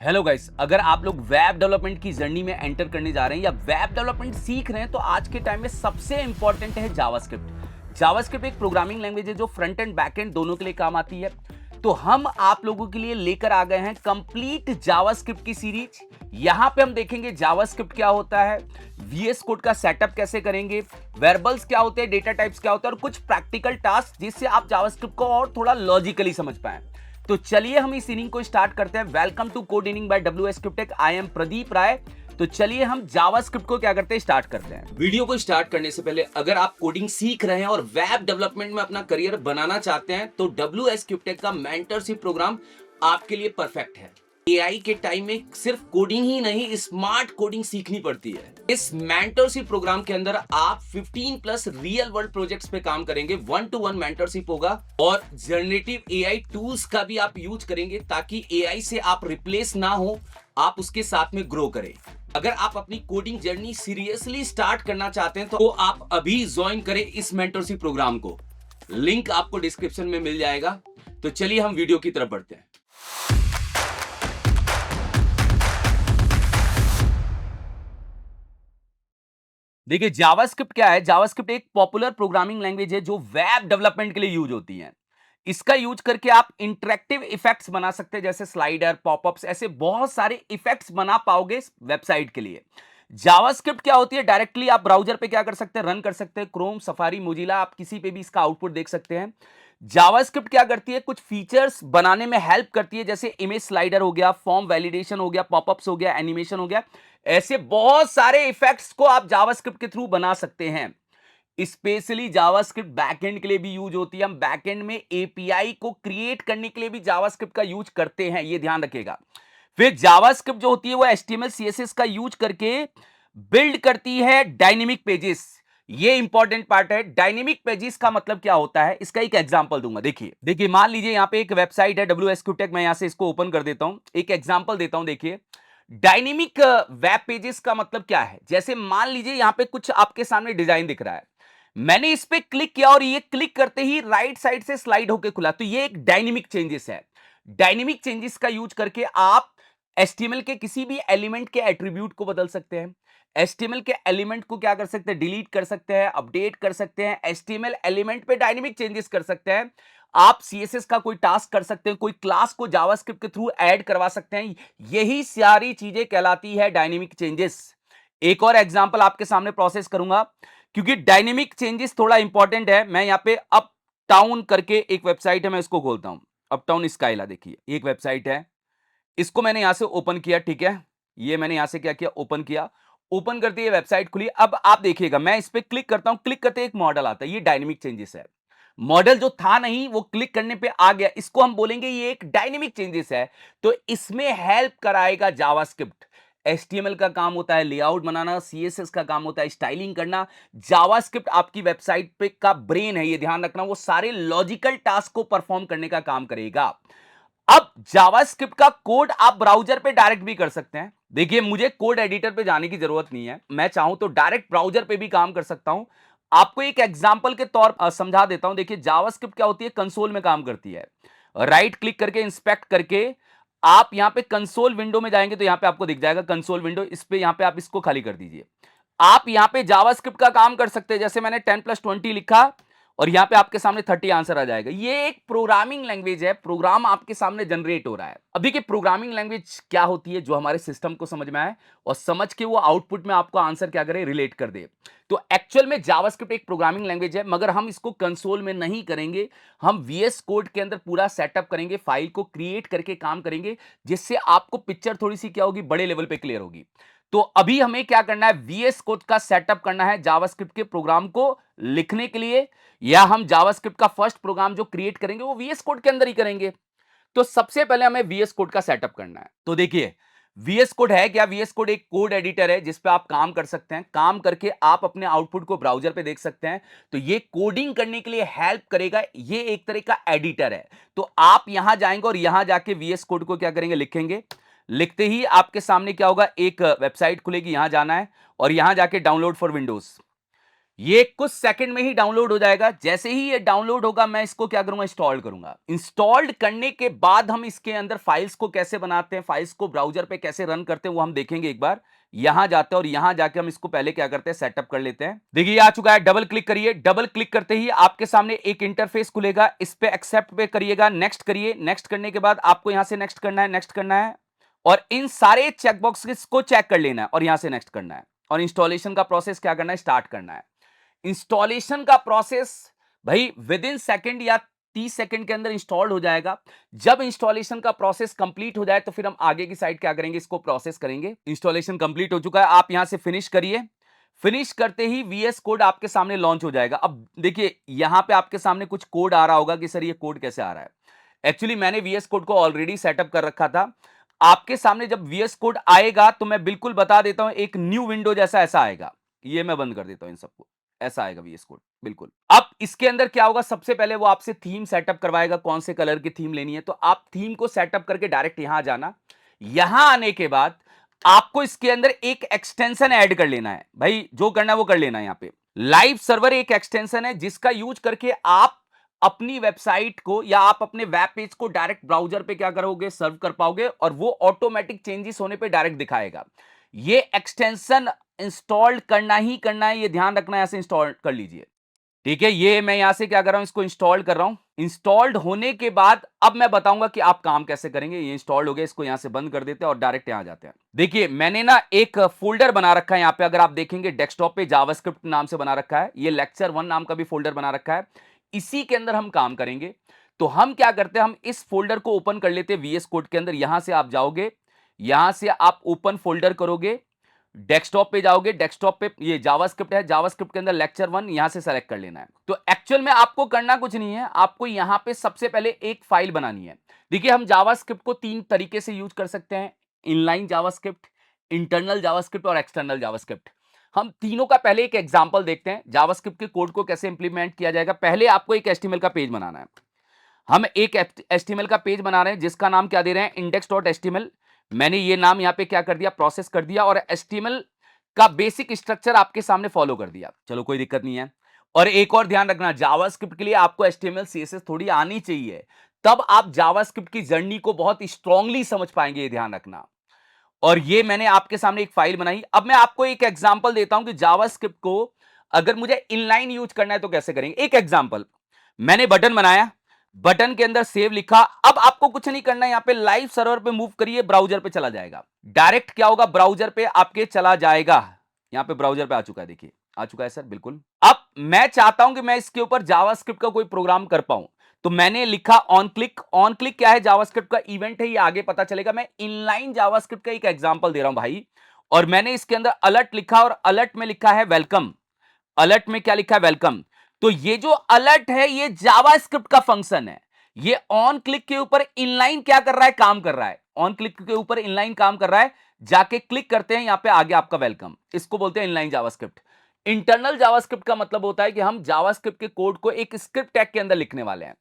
Hello guys, अगर आप लोग वेब डेवलपमेंट की जर्नी में एंटर करने जा रहे हैं या वेब डेवलपमेंट सीख रहे हैं तो आज के टाइम में सबसे इंपॉर्टेंट है जावास्क्रिप्ट। जावास्क्रिप्ट एक प्रोग्रामिंग लैंग्वेज है जो फ्रंट एंड बैक एंड दोनों के लिए काम आती है। तो हम आप लोगों के लिए लेकर आ गए हैं कंप्लीट जावास्क्रिप्ट की सीरीज। यहां पे हम देखेंगे जावास्क्रिप्ट क्या होता है, वीएस कोड का सेटअप कैसे करेंगे, वेरिएबल्स क्या होते हैं, डेटा टाइप्स क्या होता है और कुछ प्रैक्टिकल टास्क जिससे आप जावास्क्रिप्ट को और थोड़ा लॉजिकली समझ पाएं। तो चलिए हम इस इनिंग को स्टार्ट करते हैं। Welcome to code inning by WS Scriptech. I am Pradeep Rai. तो चलिए हम जावास्क्रिप्ट को क्या करते हैं, स्टार्ट करते हैं। वीडियो को स्टार्ट करने से पहले अगर आप कोडिंग सीख रहे हैं और वेब डेवलपमेंट में अपना करियर बनाना चाहते हैं तो डब्ल्यूएस स्क्रिप्टेक का मेंटरशिप प्रोग्राम आपके लिए परफेक्ट है। एआई के टाइम में सिर्फ कोडिंग ही नहीं, स्मार्ट कोडिंग सीखनी पड़ती है। इस मेंटरशिप प्रोग्राम के अंदर आप 15 प्लस रियल वर्ल्ड प्रोजेक्ट्स पे काम करेंगे, 1-to-1 मेंटरशिप होगा और जनरेटिव एआई टूल्स का भी आप यूज करेंगे ताकि एआई से आप रिप्लेस ना हो, आप उसके साथ में ग्रो करें। अगर आप अपनी कोडिंग जर्नी सीरियसली स्टार्ट करना चाहते हैं तो आप अभी ज्वाइन करें इस मेंटरशिप प्रोग्राम को। लिंक आपको डिस्क्रिप्शन में मिल जाएगा। तो चलिए हम वीडियो की तरफ बढ़ते हैं। देखिए जावास्क्रिप्ट क्या है। जावास्क्रिप्ट एक पॉपुलर प्रोग्रामिंग लैंग्वेज है जो वेब डेवलपमेंट के लिए यूज होती है। इसका यूज करके आप इंटरेक्टिव इफेक्ट्स बना सकते हैं, जैसे स्लाइडर, पॉपअप्स, ऐसे बहुत सारे इफेक्ट्स बना पाओगे वेबसाइट के लिए। जावास्क्रिप्ट क्या होती है, डायरेक्टली आप ब्राउजर पे क्या कर सकते हैं, रन कर सकते हैं। क्रोम, सफारी, मोजिला, आप किसी पे भी इसका आउटपुट देख सकते हैं। जावास्क्रिप्ट क्या करती है, कुछ फीचर्स बनाने में हेल्प करती है, जैसे इमेज स्लाइडर हो गया, फॉर्म वैलिडेशन हो गया, पॉपअप्स हो गया, एनिमेशन हो गया। ऐसे बहुत सारे इफेक्ट्स को आप जावास्क्रिप्ट के थ्रू बना सकते हैं। स्पेशली जावास्क्रिप्ट बैकएंड के लिए भी यूज होती है। हम बैकएंड में एपीआई को क्रिएट करने के लिए भी जावास्क्रिप्ट का यूज करते हैं, ये ध्यान रखिएगा। फिर जावास्क्रिप्ट जो होती है वो एचटीएमएल सीएसएस का यूज करके बिल्ड करती है डायनेमिक पेजेस। ये इंपॉर्टेंट पार्ट है। डायनेमिक पेजेस का मतलब क्या होता है, इसका एक एग्जांपल दूंगा। देखिए देखिए, मान लीजिए यहाँ पे एक वेबसाइट है डब्ल्यूएसक्यूटेक। मैं यहाँ से इसको ओपन कर देता हूं, एक एग्जांपल देता हूं। देखिए डायनेमिक वेब पेजेस का मतलब क्या है। जैसे मान लीजिए यहाँ पे कुछ आपके सामने डिजाइन दिख रहा है, मैंने इस पे क्लिक किया और ये क्लिक करते ही राइट साइड से स्लाइड होके खुला, तो ये एक डायनेमिक चेंजेस है। डायनेमिक चेंजेस का यूज करके आप एचटीएमएल के किसी भी एलिमेंट के एट्रीब्यूट को बदल सकते हैं। एचटीएमएल के एलिमेंट को क्या कर सकते हैं, डिलीट कर सकते हैं, अपडेट कर सकते हैं। एचटीएमएल एलिमेंट पे डायनेमिक चेंजेस कर सकते हैं। आप सीएसएस का कोई टास्क कर सकते हैं, कोई क्लास को जावास्क्रिप्ट के थ्रू ऐड करवा सकते हैं। यही सारी चीजें कहलाती है डायनेमिक चेंजेस। एक और एग्जांपल आपके सामने प्रोसेस करूंगा, क्योंकि डायनेमिक चेंजेस थोड़ा इंपॉर्टेंट है। मैं यहाँ पे अप टाउन करके एक वेबसाइट है, मैं इसको खोलता हूं। अप टाउन स्काइला, देखिए एक वेबसाइट है, इसको मैंने यहां से ओपन किया। ठीक है, ये मैंने यहां से क्या किया, ओपन किया। ओपन करते ही वेबसाइट खुली। अब आप देखिएगा, मैं इस पे क्लिक करता हूं, क्लिक करते ही एक मॉडल आता है। ये डायनेमिक चेंजेस है। मॉडल जो था नहीं वो क्लिक करने पे आ गया, इसको हम बोलेंगे ये एक डायनेमिक चेंजेस है। तो इसमें हेल्प कराएगा जावास्क्रिप्ट। एचटीएमएल का काम होता है लेआउट बनाना, सीएसएस का काम होता है स्टाइलिंग करना। जावास्क्रिप्ट आपकी वेबसाइट पे का ब्रेन है, ये ध्यान रखना। वो सारे लॉजिकल टास्क को परफॉर्म करने का काम करेगा। अब जावास्क्रिप्ट का कोड आप ब्राउजर पे डायरेक्ट भी कर सकते हैं। देखिए मुझे कोड एडिटर पे जाने की जरूरत नहीं है, मैं चाहूं तो डायरेक्ट ब्राउजर पे भी काम कर सकता हूं। आपको एक एग्जांपल के तौर समझा देता हूं। देखिए जावास्क्रिप्ट क्या होती है, कंसोल में काम करती है। राइट क्लिक करके इंस्पेक्ट करके आप यहां पे कंसोल विंडो में जाएंगे तो यहां पे आपको दिख जाएगा कंसोल विंडो। इस पे यहां पे आप इसको खाली कर दीजिए। आप यहां पे जावास्क्रिप्ट का काम कर सकते हैं। जैसे मैंने 10+20 लिखा और यहां पे आपके सामने 30 आंसर आ जाएगा। ये एक प्रोग्रामिंग लैंग्वेज है, प्रोग्राम आपके सामने जनरेट हो रहा है। अभी की प्रोग्रामिंग लैंग्वेज क्या होती है, जो हमारे सिस्टम को समझ में आए और समझ के वो आउटपुट में आपको आंसर क्या करे, रिलेट कर दे। तो एक्चुअल में जावास्क्रिप्ट एक प्रोग्रामिंग लैंग्वेज है, मगर हम इसको कंसोल में नहीं करेंगे। हम वीएस कोड के अंदर पूरा सेटअप करेंगे, फाइल को क्रिएट करके काम करेंगे, जिससे आपको पिक्चर थोड़ी सी क्या होगी, बड़े लेवल पे क्लियर होगी। तो अभी हमें क्या करना है, वीएस कोड का सेटअप करना है जावास्क्रिप्ट के प्रोग्राम को लिखने के लिए, या हम जावास्क्रिप्ट का फर्स्ट प्रोग्राम जो क्रिएट करेंगे वो वीएस कोड के अंदर ही करेंगे। तो सबसे पहले हमें वीएस कोड का सेटअप करना है। तो देखिए वीएस कोड है क्या, वीएस कोड एक कोड एडिटर है जिस पे आप काम कर सकते हैं। काम करके आप अपने आउटपुट को ब्राउजर पे देख सकते हैं। तो ये कोडिंग करने के लिए हेल्प करेगा, ये एक तरह का एडिटर है। तो आप यहां जाएंगे और यहां जाके वीएस कोड को क्या करेंगे, लिखेंगे। लिखते ही आपके सामने क्या होगा, एक वेबसाइट खुलेगी, यहां जाना है और यहां जाके डाउनलोड फॉर विंडोज, ये कुछ सेकंड में ही डाउनलोड हो जाएगा। जैसे ही ये डाउनलोड होगा मैं इसको क्या करूंगा, इंस्टॉल करूंगा। इंस्टॉल्ड करने के बाद हम इसके अंदर फाइल्स को कैसे बनाते हैं, फाइल्स को ब्राउजर पे कैसे रन करते हैं वो हम देखेंगे एक बार। यहां जाते हैं और यहां जाके हम इसको पहले क्या करते हैं, सेटअप कर लेते हैं। देखिए आ चुका है, डबल क्लिक करिए। डबल क्लिक करते ही आपके सामने एक इंटरफेस खुलेगा, इस पे एक्सेप्ट पे करिएगा, नेक्स्ट करिए। नेक्स्ट करने के बाद आपको यहां से नेक्स्ट करना है, नेक्स्ट करना है और इन सारे चेकबॉक्सेस को चेक कर लेना है और यहां से नेक्स्ट करना है और इंस्टॉलेशन का प्रोसेस क्या करना है, स्टार्ट करना है। इंस्टॉलेशन का प्रोसेस भाई विद इन सेकेंड या 30 सेकंड के अंदर इंस्टॉल हो जाएगा। जब इंस्टॉलेशन का प्रोसेस कंप्लीट हो जाए तो फिर हम आगे की साइड क्या करेंगे, इसको प्रोसेस करेंगे। इंस्टॉलेशन कंप्लीट हो चुका है, आप यहां से फिनिश करिए। फिनिश करते ही वीएस कोड आपके सामने लॉन्च हो जाएगा। अब देखिए यहां पे आपके सामने कुछ कोड आ रहा होगा कि सर ये कोड कैसे आ रहा है। एक्चुअली मैंने वीएस कोड को ऑलरेडी सेटअप कर रखा था। आपके सामने जब वीएस कोड आएगा तो मैं बिल्कुल बता देता हूं, एक न्यू विंडो जैसा ऐसा आएगा। ये मैं बंद कर देता हूं इन सबको, ऐसा आएगा वीएस कोड बिल्कुल। अब इसके अंदर क्या होगा, सबसे पहले वो आपसे थीम सेटअप करवाएगा, कौन से कलर की थीम लेनी है। तो आप थीम को सेटअप करके डायरेक्ट यहां जाना। यहां आने के बाद आपको इसके अंदर एक एक्सटेंशन ऐड कर लेना है। भाई जो करना है वो कर लेना है। यहां पे लाइव सर्वर एक एक्सटेंशन है जिसका यूज करके आप अपनी वेबसाइट को या आप अपने वेब पेज को डायरेक्ट ब्राउजर पे क्या करोगे, सर्व कर पाओगे और वो ऑटोमेटिक चेंजेस होने पे डायरेक्ट दिखाएगा। ये एक्सटेंशन इंस्टॉल करना ही करना है, ये ध्यान रखना है, ऐसे इंस्टॉल कर लीजिए। ठीक है, ये मैं यहां से क्या कर रहा हूं, इसको इंस्टॉल कर रहा हूं। इंस्टॉल्ड होने के बाद अब मैं बताऊंगा कि आप काम कैसे करेंगे। ये इंस्टॉल्ड हो गया, इसको यहां से बंद कर देते हैं और डायरेक्ट यहां जाते हैं। देखिए मैंने ना एक फोल्डर बना रखा है यहां पे, अगर आप देखेंगे डेस्कटॉप पे जावास्क्रिप्ट नाम से बना रखा है। ये लेक्चर 1 नाम का भी फोल्डर बना रखा है, इसी के अंदर हम काम करेंगे। तो हम क्या करते हैं, हम इस फोल्डर को ओपन कर लेते हैं वीएस कोड के अंदर। यहां से आप जाओगे, यहां से आप ओपन फोल्डर करोगे, डेस्कटॉप पे जाओगे, डेस्कटॉप पे ये जावास्क्रिप्ट है, जावास्क्रिप्ट के अंदर लेक्चर 1 यहां से सेलेक्ट कर लेना है। तो एक्चुअल में आपको करना कुछ नहीं है, आपको यहां पे सबसे पहले एक फाइल बनानी है। देखिए हम जावास्क्रिप्ट को 3 तरीके से यूज कर सकते हैं, इनलाइन जावास्क्रिप्ट, इंटरनल जावास्क्रिप्ट और एक्सटर्नल जावास्क्रिप्ट। हम तीनों का पहले एक एग्जांपल देखते हैं, जावास्क्रिप्ट के कोड को कैसे इंप्लीमेंट किया जाएगा। पहले आपको एक एचटीएमएल का पेज बनाना है। हम एक एचटीएमएल का पेज बना रहे हैं जिसका नाम क्या दे रहे हैं, index.html। मैंने ये नाम यहां पे क्या कर दिया, प्रोसेस कर दिया और एचटीएमएल का बेसिक स्ट्रक्चर आपके सामने फॉलो कर दिया। चलो कोई दिक्कत नहीं है। और एक और ध्यान रखना, जावास्क्रिप्ट के लिए आपको एचटीएमएल सीएसएस थोड़ी आनी चाहिए, तब आप जावास्क्रिप्ट की जर्नी को बहुत स्ट्रांगली समझ पाएंगे, ये ध्यान रखना। और ये मैंने आपके सामने एक फाइल बनाई। अब मैं आपको एक एग्जांपल देता हूं कि जावास्क्रिप्ट को अगर मुझे इनलाइन यूज करना है तो कैसे करेंगे। एक एग्जांपल, मैंने बटन बनाया, बटन के अंदर सेव लिखा। अब आपको कुछ नहीं करना है, यहां पे लाइव सर्वर पे मूव करिए, ब्राउजर पे चला जाएगा। डायरेक्ट क्या होगा, ब्राउजर पे आपके चला जाएगा। यहां पे ब्राउजर पे आ चुका है, देखिए आ चुका है सर, बिल्कुल। अब मैं चाहता हूं कि मैं इसके ऊपर जावास्क्रिप्ट का कोई प्रोग्राम कर पाऊं, तो मैंने लिखा ऑन क्लिक। ऑन क्लिक क्या है, जावास्क्रिप्ट का इवेंट है, ये आगे पता चलेगा। मैं इनलाइन जावास्क्रिप्ट का एक एग्जांपल दे रहा हूं भाई। और मैंने इसके अंदर अलर्ट लिखा और अलर्ट में लिखा है वेलकम। अलर्ट में क्या लिखा है, वेलकम। तो ये जो अलर्ट है ये जावास्क्रिप्ट का फंक्शन है। ये ऑन क्लिक के ऊपर इनलाइन क्या कर रहा है, काम कर रहा है। ऑन क्लिक के ऊपर इनलाइन काम कर रहा है, जाके क्लिक करते हैं, यहां पे आगे आपका वेलकम। इसको बोलते हैं इनलाइन जावास्क्रिप्ट। इंटरनल जावास्क्रिप्ट का मतलब होता है कि हम जावास्क्रिप्ट के कोड को एक स्क्रिप्ट टैग के अंदर लिखने वाले हैं।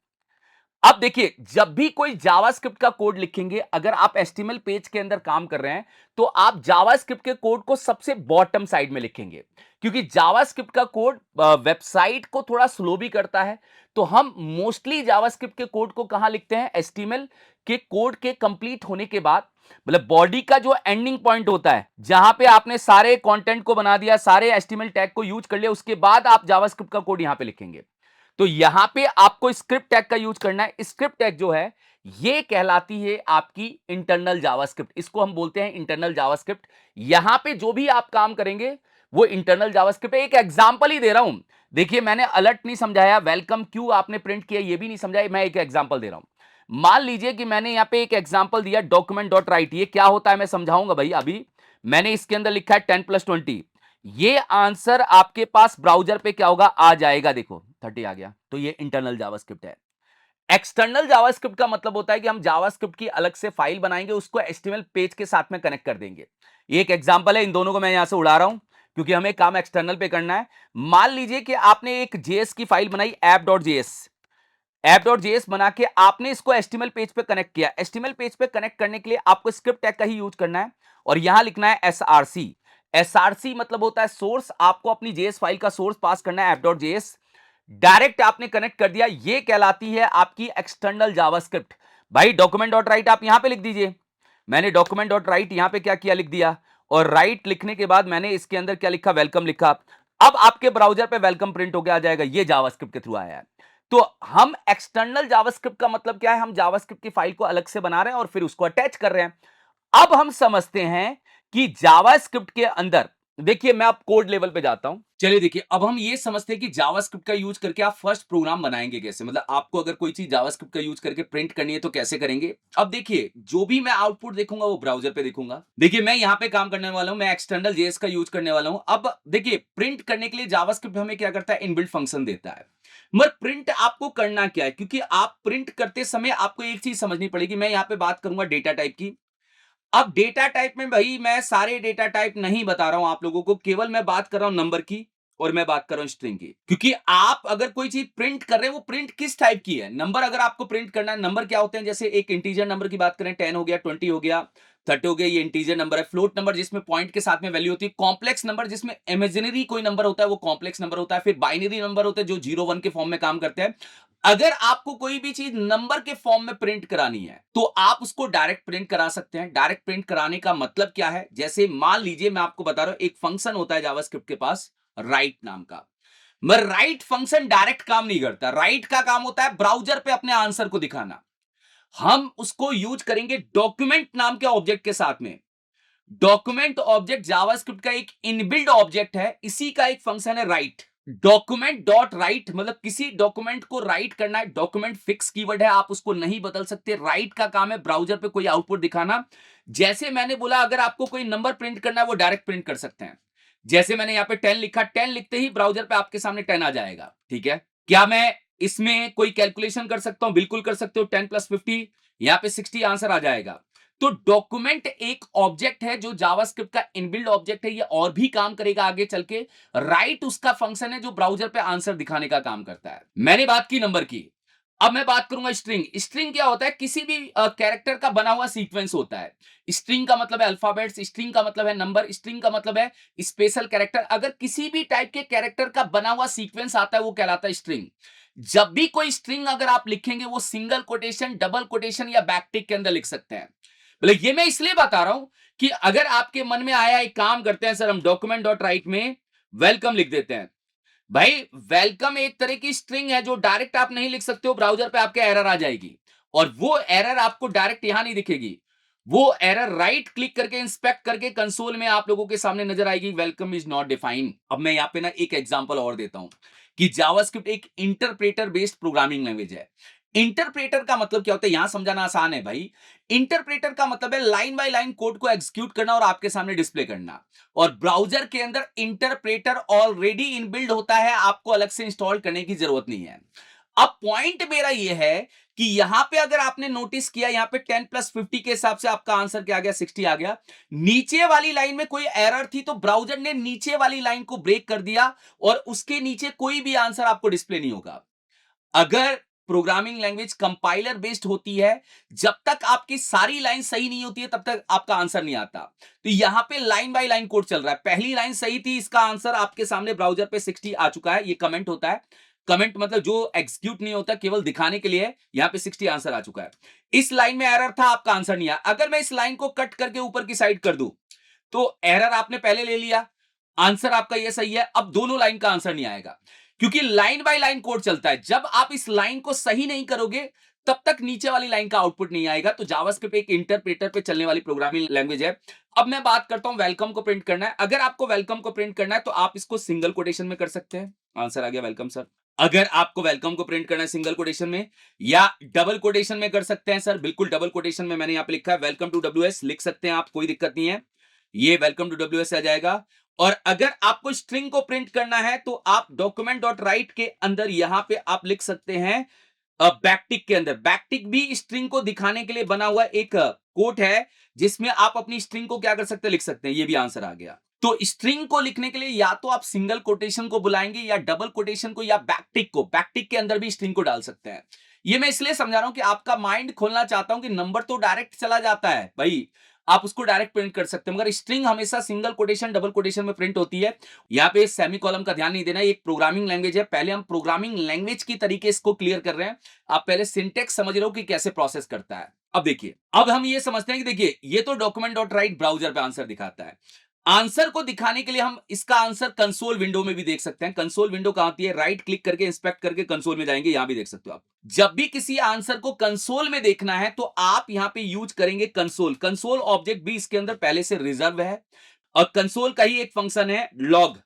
अब देखिए जब भी कोई जावास्क्रिप्ट का कोड लिखेंगे, अगर आप एचटीएमएल पेज के अंदर काम कर रहे हैं तो आप जावास्क्रिप्ट के कोड को सबसे बॉटम साइड में लिखेंगे, क्योंकि जावास्क्रिप्ट का कोड वेबसाइट को थोड़ा स्लो भी करता है। तो हम मोस्टली जावास्क्रिप्ट के कोड को कहां लिखते हैं, एचटीएमएल के कोड के कंप्लीट होने के बाद, मतलब बॉडी का जो एंडिंग पॉइंट होता है, जहां पे आपने सारे कंटेंट को बना दिया, सारे एचटीएमएल टैग को यूज कर लिया, उसके बाद आप जावास्क्रिप्ट का कोड यहां पे लिखेंगे। तो यहां पे आपको स्क्रिप्ट टैग का यूज करना है। स्क्रिप्ट टैग जो है ये कहलाती है आपकी इंटरनल जावास्क्रिप्ट, इसको हम बोलते हैं इंटरनल जावास्क्रिप्ट। यहां पे जो भी आप काम करेंगे वो इंटरनल जावास्क्रिप्ट है। एक एग्जांपल ही दे रहा हूं, देखिए मैंने अलर्ट नहीं समझाया, वेलकम क्यों आपने प्रिंट किया ये भी नहीं समझाया, मैं एक एग्जांपल दे रहा हूं। मान लीजिए कि मैंने यहां पे एक एग्जांपल दिया, डॉक्यूमेंट डॉट राइट। ये क्या होता है मैं समझाऊंगा भाई। अभी मैंने इसके अंदर लिखा है 10+20। ये आंसर आपके पास ब्राउजर पे क्या होगा, आ जाएगा। देखो 30 आ गया। तो ये इंटरनल जावास्क्रिप्ट है। एक्सटर्नल जावास्क्रिप्ट का मतलब होता है कि हम जावास्क्रिप्ट की अलग से फाइल बनाएंगे, उसको एचटीएमएल पेज के साथ में कनेक्ट कर देंगे। ये एक एग्जांपल है, इन दोनों को मैं यहां से उड़ा रहा हूं क्योंकि हमें काम एक्सटर्नल पे करना है। मान लीजिए कि आपने एक जेएस की फाइल बनाई, app.js। app.js बना के आपने इसको एचटीएमएल पेज पे कनेक्ट किया। एचटीएमएल पेज पे कनेक्ट करने के लिए आपको स्क्रिप्ट टैग का ही यूज करना है और यहां लिखना है src। एसआरसी मतलब होता है सोर्स, आपको अपनी जेएस फाइल का सोर्स पास करना है app.js, डायरेक्ट आपने कनेक्ट कर दिया, ये कहलाती है आपकी एक्सटर्नल जावास्क्रिप्ट। भाई डॉक्यूमेंट डॉट राइट आप यहां पे लिख दीजिए, मैंने डॉक्यूमेंट डॉट राइट यहां पे क्या किया, लिख दिया, और राइट लिखने के बाद मैंने इसके अंदर क्या लिखा, वेलकम लिखा। अब आपके ब्राउजर पे वेलकम प्रिंट होकर आ जाएगा, ये जावास्क्रिप्ट के थ्रू आया है। तो हम एक्सटर्नल जावास्क्रिप्ट का मतलब क्या है, हम जावास्क्रिप्ट की फाइल को अलग से बना रहे हैं और फिर उसको अटैच कर रहे हैं। अब हम समझते हैं कि जावास्क्रिप्ट के अंदर, देखिए मैं अब कोड लेवल पे जाता हूं। चलिए देखिए, अब हम ये समझते हैं कि जावास्क्रिप्ट का यूज करके आप फर्स्ट प्रोग्राम बनाएंगे कैसे, मतलब आपको अगर कोई चीज जावास्क्रिप्ट का यूज करके प्रिंट करनी है तो कैसे करेंगे। अब देखिए, जो भी मैं आउटपुट देखूंगा वो ब्राउजर पे देखूंगा। देखिए मैं यहां पे काम करने वाला हूं, मैं एक्सटर्नल जेएस का यूज करने वाला हूं। अब देखिए, प्रिंट करने के लिए जावास्क्रिप्ट हमें क्या करता है, इनबिल्ट फंक्शन देता है। मगर प्रिंट आपको करना क्या है, क्योंकि आप प्रिंट करते समय आपको एक चीज समझनी पड़ेगी। मैं यहां पे बात करूंगा डेटा टाइप की। अब डेटा टाइप में भाई मैं सारे डेटा टाइप नहीं बता रहा हूं आप लोगों को, केवल मैं बात कर रहा हूं नंबर की और मैं बात कर रहा हूं स्ट्रिंग की। क्योंकि आप अगर कोई चीज प्रिंट कर रहे हैं वो प्रिंट किस टाइप की है, नंबर अगर आपको प्रिंट करना है, नंबर क्या होते हैं, जैसे एक इंटीजर नंबर की बात करें, 10 हो गया, 20 हो गया, 30 हो गया, ये इंटीजर नंबर है। फ्लोट नंबर जिसमें पॉइंट के साथ में वैल्यू होती है। कॉम्प्लेक्स नंबर जिसमें इमेजिनरी कोई नंबर होता है वो कॉम्प्लेक्स नंबर होता है। फिर बाइनरी नंबर होते हैं जो 0 1 के फॉर्म में काम करते हैं। अगर आपको कोई भी चीज नंबर के फॉर्म में प्रिंट करानी है तो आप उसको डायरेक्ट प्रिंट करा सकते हैं। डायरेक्ट प्रिंट कराने का मतलब क्या है, जैसे मान लीजिए मैं आपको बता रहा हूं, एक फंक्शन होता है जावास्क्रिप्ट के पास राइट नाम का। मगर राइट फंक्शन डायरेक्ट काम नहीं करता। राइट का काम होता है ब्राउजर पे अपने आंसर को दिखाना। हम उसको यूज करेंगे डॉक्यूमेंट नाम के ऑब्जेक्ट के साथ में। डॉक्यूमेंट ऑब्जेक्ट जावास्क्रिप्ट का एक इनबिल्ड ऑब्जेक्ट है, इसी का एक फंक्शन है राइट। डॉक्यूमेंट डॉट राइट मतलब किसी डॉक्यूमेंट को राइट करना है। डॉक्यूमेंट फिक्स कीवर्ड है, आप उसको नहीं बदल सकते। राइट का काम है ब्राउजर पे कोई आउटपुट दिखाना। जैसे मैंने बोला, अगर आपको कोई नंबर प्रिंट करना है वो डायरेक्ट प्रिंट कर सकते हैं। जैसे मैंने यहां पे 10 लिखा, 10 लिखते ही ब्राउजर पे आपके सामने 10 आ जाएगा। ठीक है, क्या मैं इसमें कोई कैलकुलेशन कर सकता हूं? बिल्कुल कर सकते हो। 10 + 50 यहां पे 60 आंसर आ जाएगा। तो डॉक्यूमेंट एक ऑब्जेक्ट है जो जावास्क्रिप्ट का इनबिल्ड ऑब्जेक्ट है, ये और भी काम करेगा आगे चल के। राइट उसका फंक्शन है जो ब्राउजर पे आंसर दिखाने का काम करता है। मैंने बात की नंबर की, अब मैं बात करूंगा स्ट्रिंग। स्ट्रिंग क्या होता है, किसी भी कैरेक्टर का बना हुआ सीक्वेंस होता है। स्ट्रिंग का मतलब है अल्फाबेट्स, स्ट्रिंग का मतलब है नंबर, स्ट्रिंग का मतलब है स्पेशल कैरेक्टर। अगर किसी भी टाइप के कैरेक्टर का बना हुआ सीक्वेंस आता है वो कहलाता है स्ट्रिंग। जब भी कोई स्ट्रिंग अगर आप लिखेंगे वो सिंगल कोटेशन, डबल कोटेशन या बैकटिक के अंदर लिख सकते हैं। बोले ये मैं इसलिए बता रहा हूं कि अगर आपके मन में आया एक काम करते हैं सर, हम डॉक्यूमेंट डॉट राइट में वेलकम लिख देते हैं। भाई वेलकम एक तरह की स्ट्रिंग है जो डायरेक्ट आप नहीं लिख सकते हो, ब्राउजर पे आपके एरर आ जाएगी और वो एरर आपको डायरेक्ट यहां नहीं दिखेगी। वो एरर राइट क्लिक करके इंस्पेक्ट करके कंसोल में आप लोगों के सामने नजर आएगी, वेलकम इज नॉट डिफाइंड। अब मैं यहां पे ना एक एग्जांपल और देता हूं कि जावास्क्रिप्ट एक इंटरप्रेटर बेस्ड प्रोग्रामिंग लैंग्वेज है। इंटरप्रेटर का मतलब क्या होता है, यहां समझाना आसान है भाई। इंटरप्रेटर का मतलब है लाइन बाय लाइन कोड को एग्जीक्यूट करना और आपके सामने डिस्प्ले करना। और ब्राउजर के अंदर इंटरप्रेटर ऑलरेडी इनबिल्ड होता है, आपको अलग से इंस्टॉल करने की जरूरत नहीं है। अब पॉइंट मेरा यह है कि यहां पे अगर आपने नोटिस किया, यहां पे 10 + 50 के हिसाब से आपका आंसर क्या आ गया, 60 आ गया। नीचे वाली लाइन में कोई एरर थी तो ब्राउजर ने नीचे वाली लाइन को ब्रेक कर दिया और उसके नीचे कोई भी आंसर आपको डिस्प्ले नहीं होगा। अगर प्रोग्रामिंग लैंग्वेज कंपाइलर बेस्ड होती है, जब तक आपकी सारी लाइन सही नहीं होती है तब तक आपका आंसर नहीं आता। तो यहां पे लाइन बाय लाइन कोड चल रहा है। पहली लाइन सही थी, इसका आंसर आपके सामने ब्राउजर पे 60 आ चुका है। ये कमेंट होता है, कमेंट मतलब जो एग्जीक्यूट नहीं होता, केवल दिखाने के लिए। यहां पे 60 आंसर आ चुका है। इस लाइन में एरर था, आपका आंसर नहीं आया। अगर मैं इस लाइन को कट करके ऊपर की साइड कर दूं तो एरर आपने पहले ले लिया, आंसर आपका ये सही है, अब दोनों लाइन का आंसर नहीं आएगा क्योंकि लाइन बाय लाइन कोड चलता है। जब आप इस लाइन को सही नहीं करोगे तब तक नीचे वाली लाइन का आउटपुट नहीं आएगा। तो जावास्क्रिप्ट एक इंटरप्रेटर पे चलने वाली प्रोग्रामिंग लैंग्वेज है। अब मैं बात करता हूं वेलकम को प्रिंट करना है। अगर आपको वेलकम को प्रिंट करना है तो आप इसको सिंगल कोटेशन में कर सकते हैं, आंसर आ गया वेलकम सर। अगर आपको वेलकम को प्रिंट करना है सिंगल कोटेशन में या डबल कोटेशन में कर सकते हैं सर, बिल्कुल डबल कोटेशन में। मैंने यहां पे लिखा है वेलकम टू डब्ल्यूएस, लिख सकते हैं आप, कोई दिक्कत नहीं है। ये वेलकम टू डब्ल्यूएस आ जाएगा। और अगर आपको स्ट्रिंग को प्रिंट करना है तो आप डॉक्यूमेंट डॉट राइट के अंदर यहां पे आप लिख सकते हैं बैकटिक के अंदर। बैकटिक भी स्ट्रिंग को दिखाने के लिए बना हुआ एक कोड है जिसमें आप अपनी स्ट्रिंग को क्या कर सकते हैं, लिख सकते हैं। ये भी आंसर आ गया। तो स्ट्रिंग को लिखने के लिए या तो आप सिंगल कोटेशन को बुलाएंगे या डबल कोटेशन को या बैकटिक को। बैकटिक के अंदर भी स्ट्रिंग को डाल सकते हैं। ये मैं इसलिए समझा रहा हूं कि आपका माइंड खोलना चाहता हूं कि नंबर तो डायरेक्ट चला जाता है भाई। आप उसको डायरेक्ट प्रिंट कर सकते हैं, मगर स्ट्रिंग हमेशा सिंगल कोटेशन डबल कोटेशन में प्रिंट होती है। यहाँ पे सेमीकोलन का ध्यान नहीं देना, एक प्रोग्रामिंग लैंग्वेज है। पहले हम प्रोग्रामिंग लैंग्वेज की तरीके इसको क्लियर कर रहे हैं, आप पहले सिंटेक्स समझ रहे हो कि कैसे प्रोसेस करता है। अब देखिए, अब हम ये समझते हैं कि देखिए ये तो डॉक्यूमेंट डॉट राइट ब्राउजर पे आंसर दिखाता है। आंसर को दिखाने के लिए हम इसका आंसर कंसोल विंडो में भी देख सकते हैं। कंसोल विंडो कहां होती है? राइट क्लिक करके इंस्पेक्ट करके कंसोल में जाएंगे, यहां भी देख सकते हो आप। जब भी किसी आंसर को कंसोल में देखना है तो आप यहां पे यूज करेंगे कंसोल। कंसोल ऑब्जेक्ट भी इसके अंदर पहले से रिजर्व है, और कंसोल का ही एक फंक्शन है लॉग।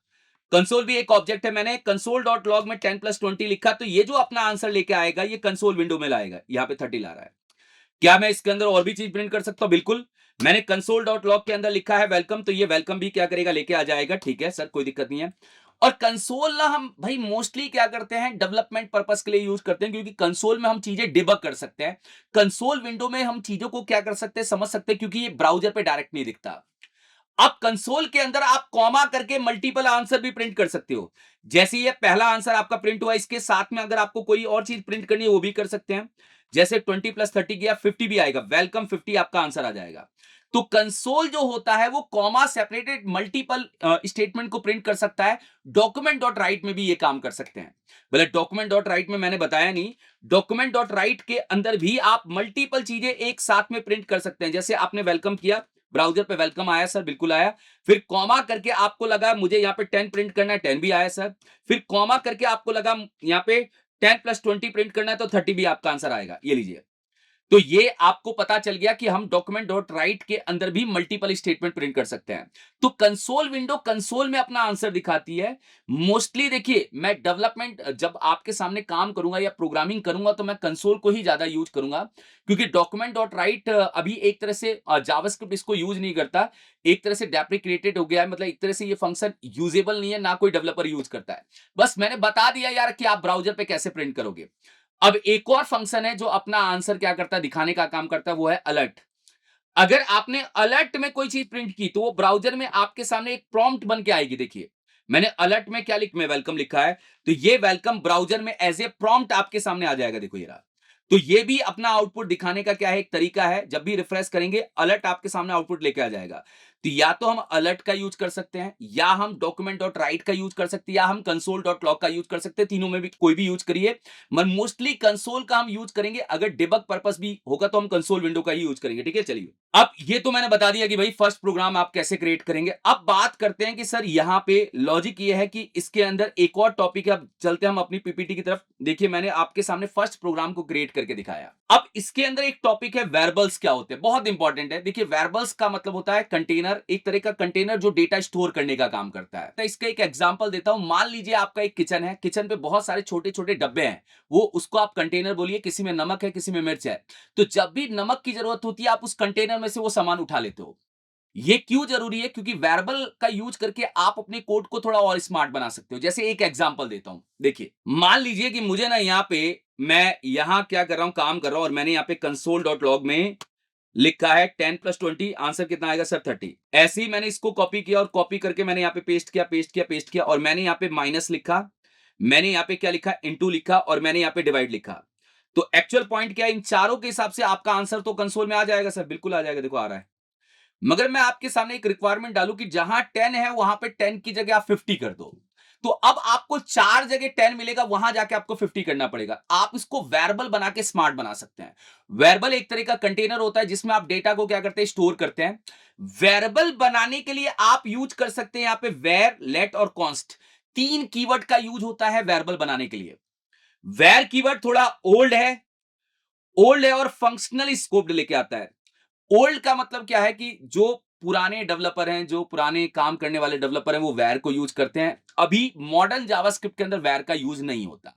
कंसोल भी एक ऑब्जेक्ट है। मैंने कंसोल डॉट लॉग में 10+20 लिखा, तो ये जो अपना आंसर लेके आएगा ये कंसोल विंडो में लाएगा। यहां पे 30 ला रहा है। क्या मैं इसके अंदर और भी चीज प्रिंट कर सकता हूं? बिल्कुल। मैंने कंसोल डॉट लॉग के अंदर लिखा है वेलकम, तो ये वेलकम भी क्या करेगा? लेके आ जाएगा। ठीक है सर, कोई दिक्कत नहीं है। और कंसोल ना हम भाई मोस्टली क्या करते हैं, डेवलपमेंट पर्पस के लिए यूज करते हैं, क्योंकि कंसोल में हम चीजें डिबग कर सकते हैं। कंसोल विंडो में हम चीजों को क्या कर सकते हैं, समझ सकते हैं, क्योंकि ये ब्राउजर पे डायरेक्ट नहीं दिखता। अब कंसोल के अंदर आप कॉमा करके मल्टीपल आंसर भी प्रिंट कर सकते हो। जैसे ये पहला आंसर आपका प्रिंट हुआ, इसके साथ में अगर आपको कोई और चीज प्रिंट करनी है वो भी कर सकते हैं। जैसे 20+30 किया, 50 भी आएगा, वेलकम 50 आपका आंसर आ जाएगा। तो कंसोल जो होता है वो कॉमा सेपरेटेड मल्टीपल स्टेटमेंट को प्रिंट कर सकता है। डॉक्यूमेंट डॉट राइट में भी ये काम कर सकते हैं। बोले डॉक्यूमेंट डॉट राइट में मैंने बताया नहीं, डॉक्यूमेंट डॉट राइट के अंदर भी आप मल्टीपल चीजें एक साथ में प्रिंट कर सकते हैं। जैसे आपने वेलकम किया, ब्राउजर पे वेलकम आया सर, बिल्कुल आया। फिर कॉमा करके आपको लगा मुझे यहाँ पे 10 प्रिंट करना है, 10 भी आया सर। फिर कॉमा करके आपको लगा यहाँ पे 10+20 प्रिंट करना है, तो 30 भी आपका आंसर आएगा। ये लीजिए। तो ये आपको पता चल गया कि हम डॉक्यूमेंट डॉट राइट के अंदर भी मल्टीपल स्टेटमेंट प्रिंट कर सकते हैं। तो कंसोल विंडो कंसोल में अपना आंसर दिखाती है। मोस्टली देखिए, मैं डेवलपमेंट जब आपके सामने काम करूंगा या प्रोग्रामिंग करूंगा तो मैं कंसोल को ही ज्यादा यूज करूंगा, क्योंकि डॉक्यूमेंट डॉट राइट अभी एक तरह से जावास्क्रिप्ट इसको यूज नहीं करता। एक तरह से डेप्रिकेटेड हो गया है, मतलब एक तरह से ये फंक्शन यूजेबल नहीं है, ना कोई डेवलपर यूज करता है। बस मैंने बता दिया यार कि आप ब्राउजर पे कैसे प्रिंट करोगे। अब एक और फंक्शन है जो अपना आंसर क्या करता है, दिखाने का काम करता है, वो है अलर्ट। अगर आपने अलर्ट में कोई चीज प्रिंट की तो वो ब्राउजर में आपके सामने एक प्रॉम्प्ट बन के आएगी। देखिए मैंने अलर्ट में क्या लिख में वेलकम लिखा है, तो ये वेलकम ब्राउजर में एज ए प्रॉम्प्ट आपके सामने आ जाएगा। देखो ये रहा। तो ये भी अपना आउटपुट दिखाने का क्या है, एक तरीका है। जब भी रिफ्रेश करेंगे अलर्ट आपके सामने आउटपुट लेके आ जाएगा। तो या तो हम अलर्ट का यूज कर सकते हैं, या हम डॉक्यूमेंट डॉट राइट का यूज कर सकते हैं, या हम कंसोल डॉट लॉग का यूज कर सकते हैं। तीनों में भी कोई भी यूज करिए, मगर मोस्टली कंसोल का हम यूज करेंगे। अगर डिबग पर्पस भी होगा तो हम कंसोल विंडो का ही यूज करेंगे। ठीक है, चलिए। अब ये तो मैंने बता दिया कि भाई फर्स्ट प्रोग्राम आप कैसे क्रिएट करेंगे। अब बात करते हैं कि सर यहाँ पे लॉजिक ये है कि इसके अंदर एक और टॉपिक है। अब चलते हैं हम अपनी पीपीटी की तरफ। देखिए मैंने आपके सामने फर्स्ट प्रोग्राम को क्रिएट करके दिखाया। अब इसके अंदर एक टॉपिक है वेरिएबल्स क्या होते हैं, बहुत इंपॉर्टेंट है। देखिए वेरिएबल्स का मतलब होता है कंटेनर, एक तरह का कंटेनर जो डेटा स्टोर करने का काम करता है। तो इसका एक एग्जांपल देता हूं। मान लीजिए आपका एक किचन है, किचन पे बहुत सारे छोटे छोटे डब्बे हैं, वो उसको आप कंटेनर बोलिए। किसी में नमक है, किसी में मिर्च है। तो जब भी नमक की जरूरत होती है आप उस कंटेनर में से वो सामान उठा लेते हो। ये क्यों जरूरी है? क्योंकि वेरिएबल का यूज करके आप अपने कोड को थोड़ा और स्मार्ट बना सकते हो। जैसे एक एग्जांपल देता हूं। देखिए मान लीजिए कि मुझे ना यहाँ पे, मैं यहां क्या कर रहा हूं, काम कर रहा हूं, और मैंने यहाँ पे कंसोल डॉट लॉग में लिखा है 10+20, आंसर कितना आएगा सर? 30। ऐसे ही मैंने इसको कॉपी किया, और कॉपी करके मैंने यहाँ पे पेस्ट किया, पेस्ट किया, पेस्ट किया, और मैंने यहाँ पे माइनस लिखा, मैंने यहाँ पे क्या लिखा, इनटू लिखा, और मैंने यहाँ पे डिवाइड लिखा। तो एक्चुअल पॉइंट क्या है, इन चारों के हिसाब से आपका आंसर तो कंसोल में आ जाएगा सर, बिल्कुल आ जाएगा। देखो आ रहा है। मगर मैं आपके सामने एक रिक्वायरमेंट डालूं कि जहां 10 है वहां पे 10 की जगह आप 50 कर दो, तो अब आपको 4 जगह 10 मिलेगा, वहां जाके आपको 50 करना पड़ेगा। आप इसको वेरिएबल बना के स्मार्ट बना सकते हैं। वेरिएबल एक तरह का कंटेनर होता है जिसमें आप डेटा को क्या करते हैं, स्टोर करते हैं। वेरिएबल बनाने के लिए आप यूज कर सकते हैं यहां पे वेर, लेट और कॉन्स्ट। 3 कीवर्ड का यूज होता है वेरिएबल बनाने के लिए। वेर कीवर्ड थोड़ा ओल्ड है और फंक्शनल स्कोप लेके आता है। ओल्ड का मतलब क्या है कि जो पुराने डेवलपर हैं, जो पुराने काम करने वाले डेवलपर हैं, वो वेर को यूज करते हैं। अभी मॉडर्न जावास्क्रिप्ट के अंदर वेर का यूज नहीं होता।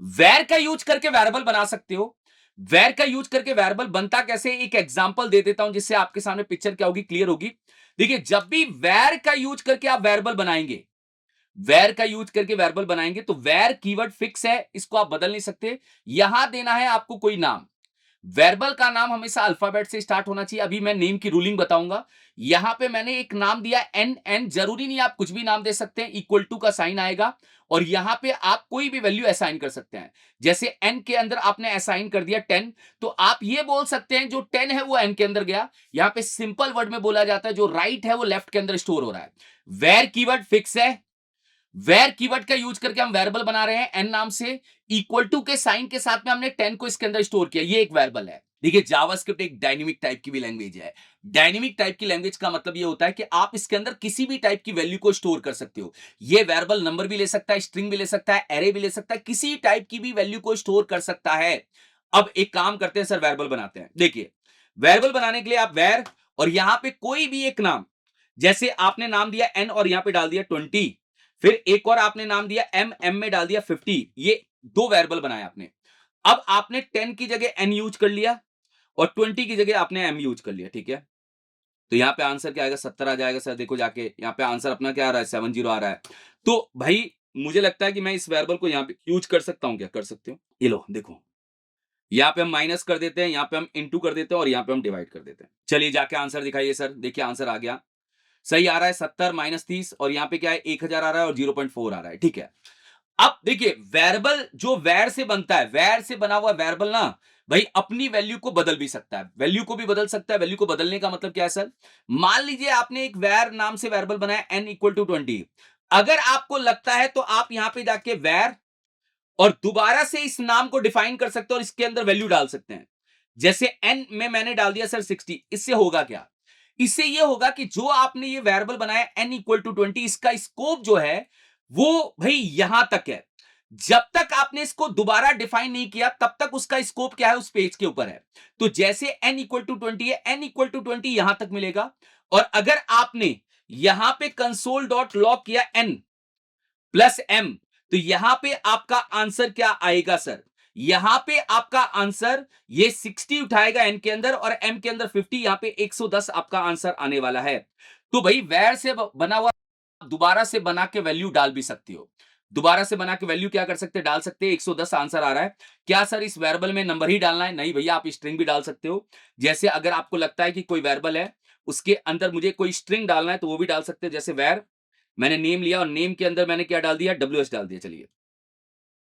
वेर का यूज करके वेरिएबल बना सकते हो। वेर का यूज करके वेरिएबल बनता कैसे, एक एग्जांपल दे देता हूं जिससे आपके सामने पिक्चर क्या होगी, क्लियर होगी। देखिए जब भी वेर का यूज करके आप वेरिएबल बनाएंगे, वेर का यूज करके वेरिएबल बनाएंगे, तो वेर कीवर्ड फिक्स है, इसको आप बदल नहीं सकते। यहां देना है आपको कोई नाम। वेरिएबल का नाम हमेशा अल्फाबेट से स्टार्ट होना चाहिए। अभी मैं नेम की रूलिंग बताऊंगा। यहां पे मैंने एक नाम दिया एन, एन जरूरी नहीं आप कुछ भी नाम दे सकते हैं, इक्वल टू का साइन आएगा और यहां पे आप कोई भी वैल्यू असाइन कर सकते हैं। जैसे एन के अंदर आपने असाइन कर दिया 10, तो आप ये बोल सकते हैं जो 10 है वो एन के अंदर गया। यहां पे सिंपल वर्ड में बोला जाता है जो राइट है वो लेफ्ट के अंदर स्टोर हो रहा है। वेर कीवर्ड फिक्स है, वेर कीवर्ड का यूज करके हम वेरिएबल बना रहे हैं एन नाम से, इक्वल टू के साइन के साथ में हमने 10 को इसके अंदर स्टोर किया, ये एक वेरिएबल है। देखिए जावास्क्रिप्ट एक डायनेमिक टाइप की भी लैंग्वेज है। डायनेमिक टाइप की लैंग्वेज का मतलब ये होता है कि आप इसके अंदर किसी भी टाइप की वैल्यू को स्टोर कर सकते हो। ये वेरिएबल नंबर भी ले सकता है, स्ट्रिंग भी ले सकता है, एरे भी ले सकता है, किसी टाइप की भी वैल्यू को स्टोर कर सकता है। अब एक काम करते हैं सर, वेरिएबल बनाते हैं। देखिए वेरिएबल बनाने के लिए आप वेर और यहां पे कोई भी एक नाम, जैसे आपने नाम दिया एन और यहां पे डाल दिया 20, फिर एक और आपने नाम दिया एम, एम में डाल दिया 50, ये दो वेरिएबल बनाए आपने। अब आपने 10 की जगह एन यूज कर लिया और 20 की जगह आपने एम यूज कर लिया, ठीक है। तो यहां पे आंसर क्या आएगा, 70 आ जाएगा सर। देखो जाके यहां पे आंसर अपना क्या आ रहा है, 70 आ रहा है। तो भाई मुझे लगता है कि मैं इस वेरिएबल को यहां पे यूज कर सकता हूं, क्या कर सकते हो, ये लो देखो। यहाँ पे हम माइनस कर देते हैं, यहाँ पे हम इंटू कर देते हैं और यहाँ पे हम डिवाइड कर देते हैं। चलिए जाके आंसर दिखाइए सर। देखिए आंसर आ गया, सही आ रहा है 70 माइनस 30 और यहाँ पे क्या है 1000 आ रहा है और 0.4 आ रहा है, ठीक है। अब देखिए वेरिएबल जो वैर से बनता है, वैर से बना हुआ वेरिएबल ना भाई अपनी वैल्यू को बदल भी सकता है, वैल्यू को भी बदल सकता है। वैल्यू को बदलने का मतलब क्या है सर, मान लीजिए आपने एक वैर नाम से वेरिएबल बनाया n इक्वल टू 20, अगर आपको लगता है तो आप यहां पे जाके वैर और दोबारा से इस नाम को डिफाइन कर सकते हैं और इसके अंदर वैल्यू डाल सकते हैं। जैसे n में मैंने डाल दिया सर 60, इससे होगा क्या, इससे ये होगा कि जो आपने ये वेरिएबल बनाया n इक्वल टू 20, इसका स्कोप जो है वो भाई यहां तक है। जब तक आपने इसको दोबारा डिफाइन नहीं किया तब तक उसका स्कोप क्या है, उस पेज के ऊपर है। तो जैसे n इक्वल टू 20 है, n इक्वल टू 20 यहां तक मिलेगा। और अगर आपने यहां पे कंसोल डॉट लॉग किया n प्लस एम, तो यहां पे आपका आंसर क्या आएगा सर, यहां पे आपका आंसर ये 60 उठाएगा एन के अंदर और एम के अंदर 50, यहां पे 110 आपका आंसर आने वाला है। तो भाई वैर से बना हुआ दोबारा से बना के वैल्यू डाल भी सकती हो, दोबारा से बना के वैल्यू क्या कर सकते हैं, डाल सकते हैं। 110 आंसर आ रहा है। क्या सर इस वेरिएबल में नंबर ही डालना है, नहीं भैया आप स्ट्रिंग भी डाल सकते हो। जैसे अगर आपको लगता है कि कोई वेरिएबल है उसके अंदर मुझे कोई स्ट्रिंग डालना है तो वो भी डाल सकते हैं। जैसे वैर मैंने नेम लिया और नेम के अंदर मैंने क्या डाल दिया, डब्ल्यू डाल दिया, चलिए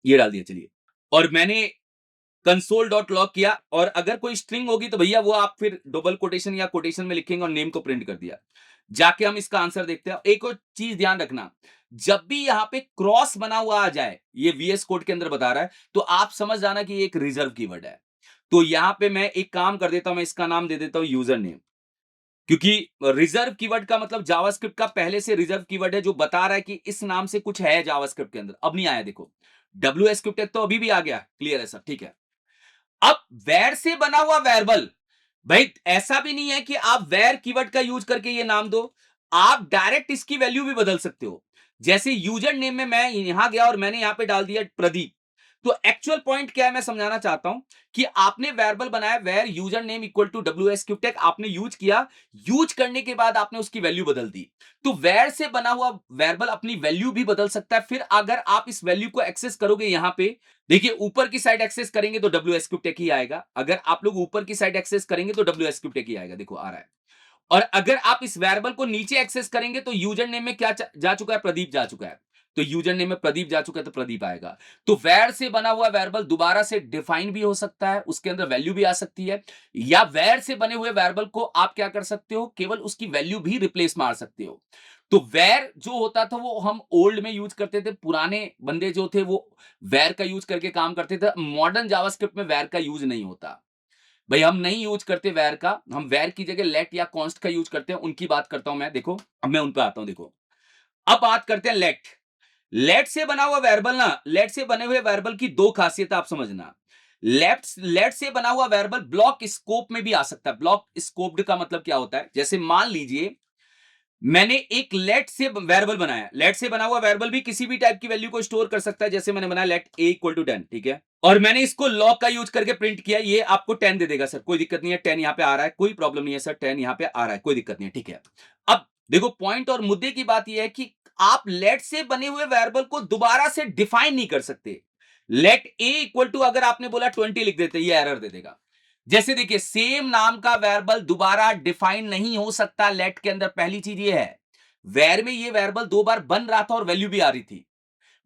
ये डाल दिया, चलिए। और मैंने कंसोल डॉट लॉग किया और अगर कोई स्ट्रिंग होगी तो भैया वो आप फिर डबल कोटेशन या कोटेशन में लिखेंगे और नेम को प्रिंट कर दिया। जाके हम इसका आंसर देखते हैं। एक और चीज ध्यान रखना, जब भी यहां पे क्रॉस बना हुआ आ जाए, ये वीएस कोड के अंदर बता रहा है, तो आप समझ जाना कि ये एक रिजर्व कीवर्ड है। तो यहां पे मैं एक काम कर देता हूं, मैं इसका नाम दे देता हूं यूजर नेम, क्योंकि रिजर्व कीवर्ड का मतलब जावास्क्रिप्ट का पहले से रिजर्व कीवर्ड है जो बता रहा है कि इस नाम से कुछ है जावास्क्रिप्ट के अंदर। अब नहीं आया, देखो डब्ल्यू एस तो अभी भी आ गया, क्लियर है सब, ठीक है। अब वैर से बना हुआ वेरिएबल, भाई ऐसा भी नहीं है कि आप वैर कीवर्ड का यूज करके ये नाम दो, आप डायरेक्ट इसकी वैल्यू भी बदल सकते हो। जैसे यूजर नेम में मैं यहां गया और मैंने यहां पे डाल दिया प्रदीप, तो एक्चुअल पॉइंट क्या है मैं समझाना चाहता हूं कि आपने वेरिएबल बनाया var user name equal to WSQTech, आपने यूज किया, यूज करने के बाद आपने उसकी वैल्यू बदल दी। तो वेर से बना हुआ वेरिएबल अपनी वैल्यू भी बदल सकता है। फिर अगर आप इस वैल्यू को एक्सेस करोगे यहां पे, देखिए ऊपर की साइड एक्सेस करेंगे तो WSQTech ही आएगा। अगर आप लोग ऊपर की साइड एक्सेस करेंगे तो WSQTech ही आएगा, देखो आ रहा है। और अगर आप इस वेरिएबल को नीचे एक्सेस करेंगे तो यूजर नेम में क्या जा चुका है, प्रदीप जा चुका है। तो यूजर नेम में प्रदीप जा चुका है तो प्रदीप आएगा। तो वैर से बना हुआ वेरिएबल दोबारा से डिफाइन भी हो सकता है, उसके अंदर वैल्यू भी आ सकती है, या वैर से बने हुए वेरिएबल को आप क्या कर सकते हो, केवल उसकी वैल्यू भी रिप्लेस मार सकते हो। तो वैर जो होता था वो हम ओल्ड में यूज करते थे, पुराने बंदे जो थे वो वैर का यूज करके काम करते थे। मॉडर्न जावास्क्रिप्ट में वैर का यूज नहीं होता भाई, हम नहीं यूज करते वैर का, हम वैर की जगह लेट या कॉन्स्ट का यूज करते हैं। उनकी बात करता हूं मैं, देखो अब मैं उन पे आता हूं। देखो अब बात करते हैं लेट। लेट से बना हुआ वेरिएबल ना, लेट से बने हुए वेरिएबल की दो खासियत आप समझना। लेट से बना हुआ वेरिएबल ब्लॉक स्कोप में भी आ सकता है। ब्लॉक स्कोप्ड का मतलब क्या होता है, जैसे मान लीजिए मैंने एक लेट से वेरिएबल बनाया, लेट से बना हुआ वेरिएबल भी किसी भी टाइप की वैल्यू को स्टोर कर सकता है। जैसे मैंने बनाया लेट ए इक्वल टू 10, ठीक है, और मैंने इसको लॉग का यूज करके प्रिंट किया, ये आपको 10 दे देगा सर, कोई दिक्कत नहीं है। 10 यहां पे आ रहा है, कोई प्रॉब्लम नहीं है सर, 10 यहां पे आ रहा है, कोई दिक्कत नहीं है, ठीक है। अब देखो पॉइंट और मुद्दे की बात यह है कि आप लेट से बने हुए वेरिएबल को दोबारा से डिफाइन नहीं कर सकते। लेट ए इक्वल टू अगर आपने बोला 20 लिख देते, ये एरर दे देगा। जैसे देखिए सेम नाम का वेरिएबल दोबारा डिफाइन नहीं हो सकता लेट के अंदर। पहली चीज ये है, वेर में ये वेरिएबल 2 बार बन रहा था और वैल्यू भी आ रही थी।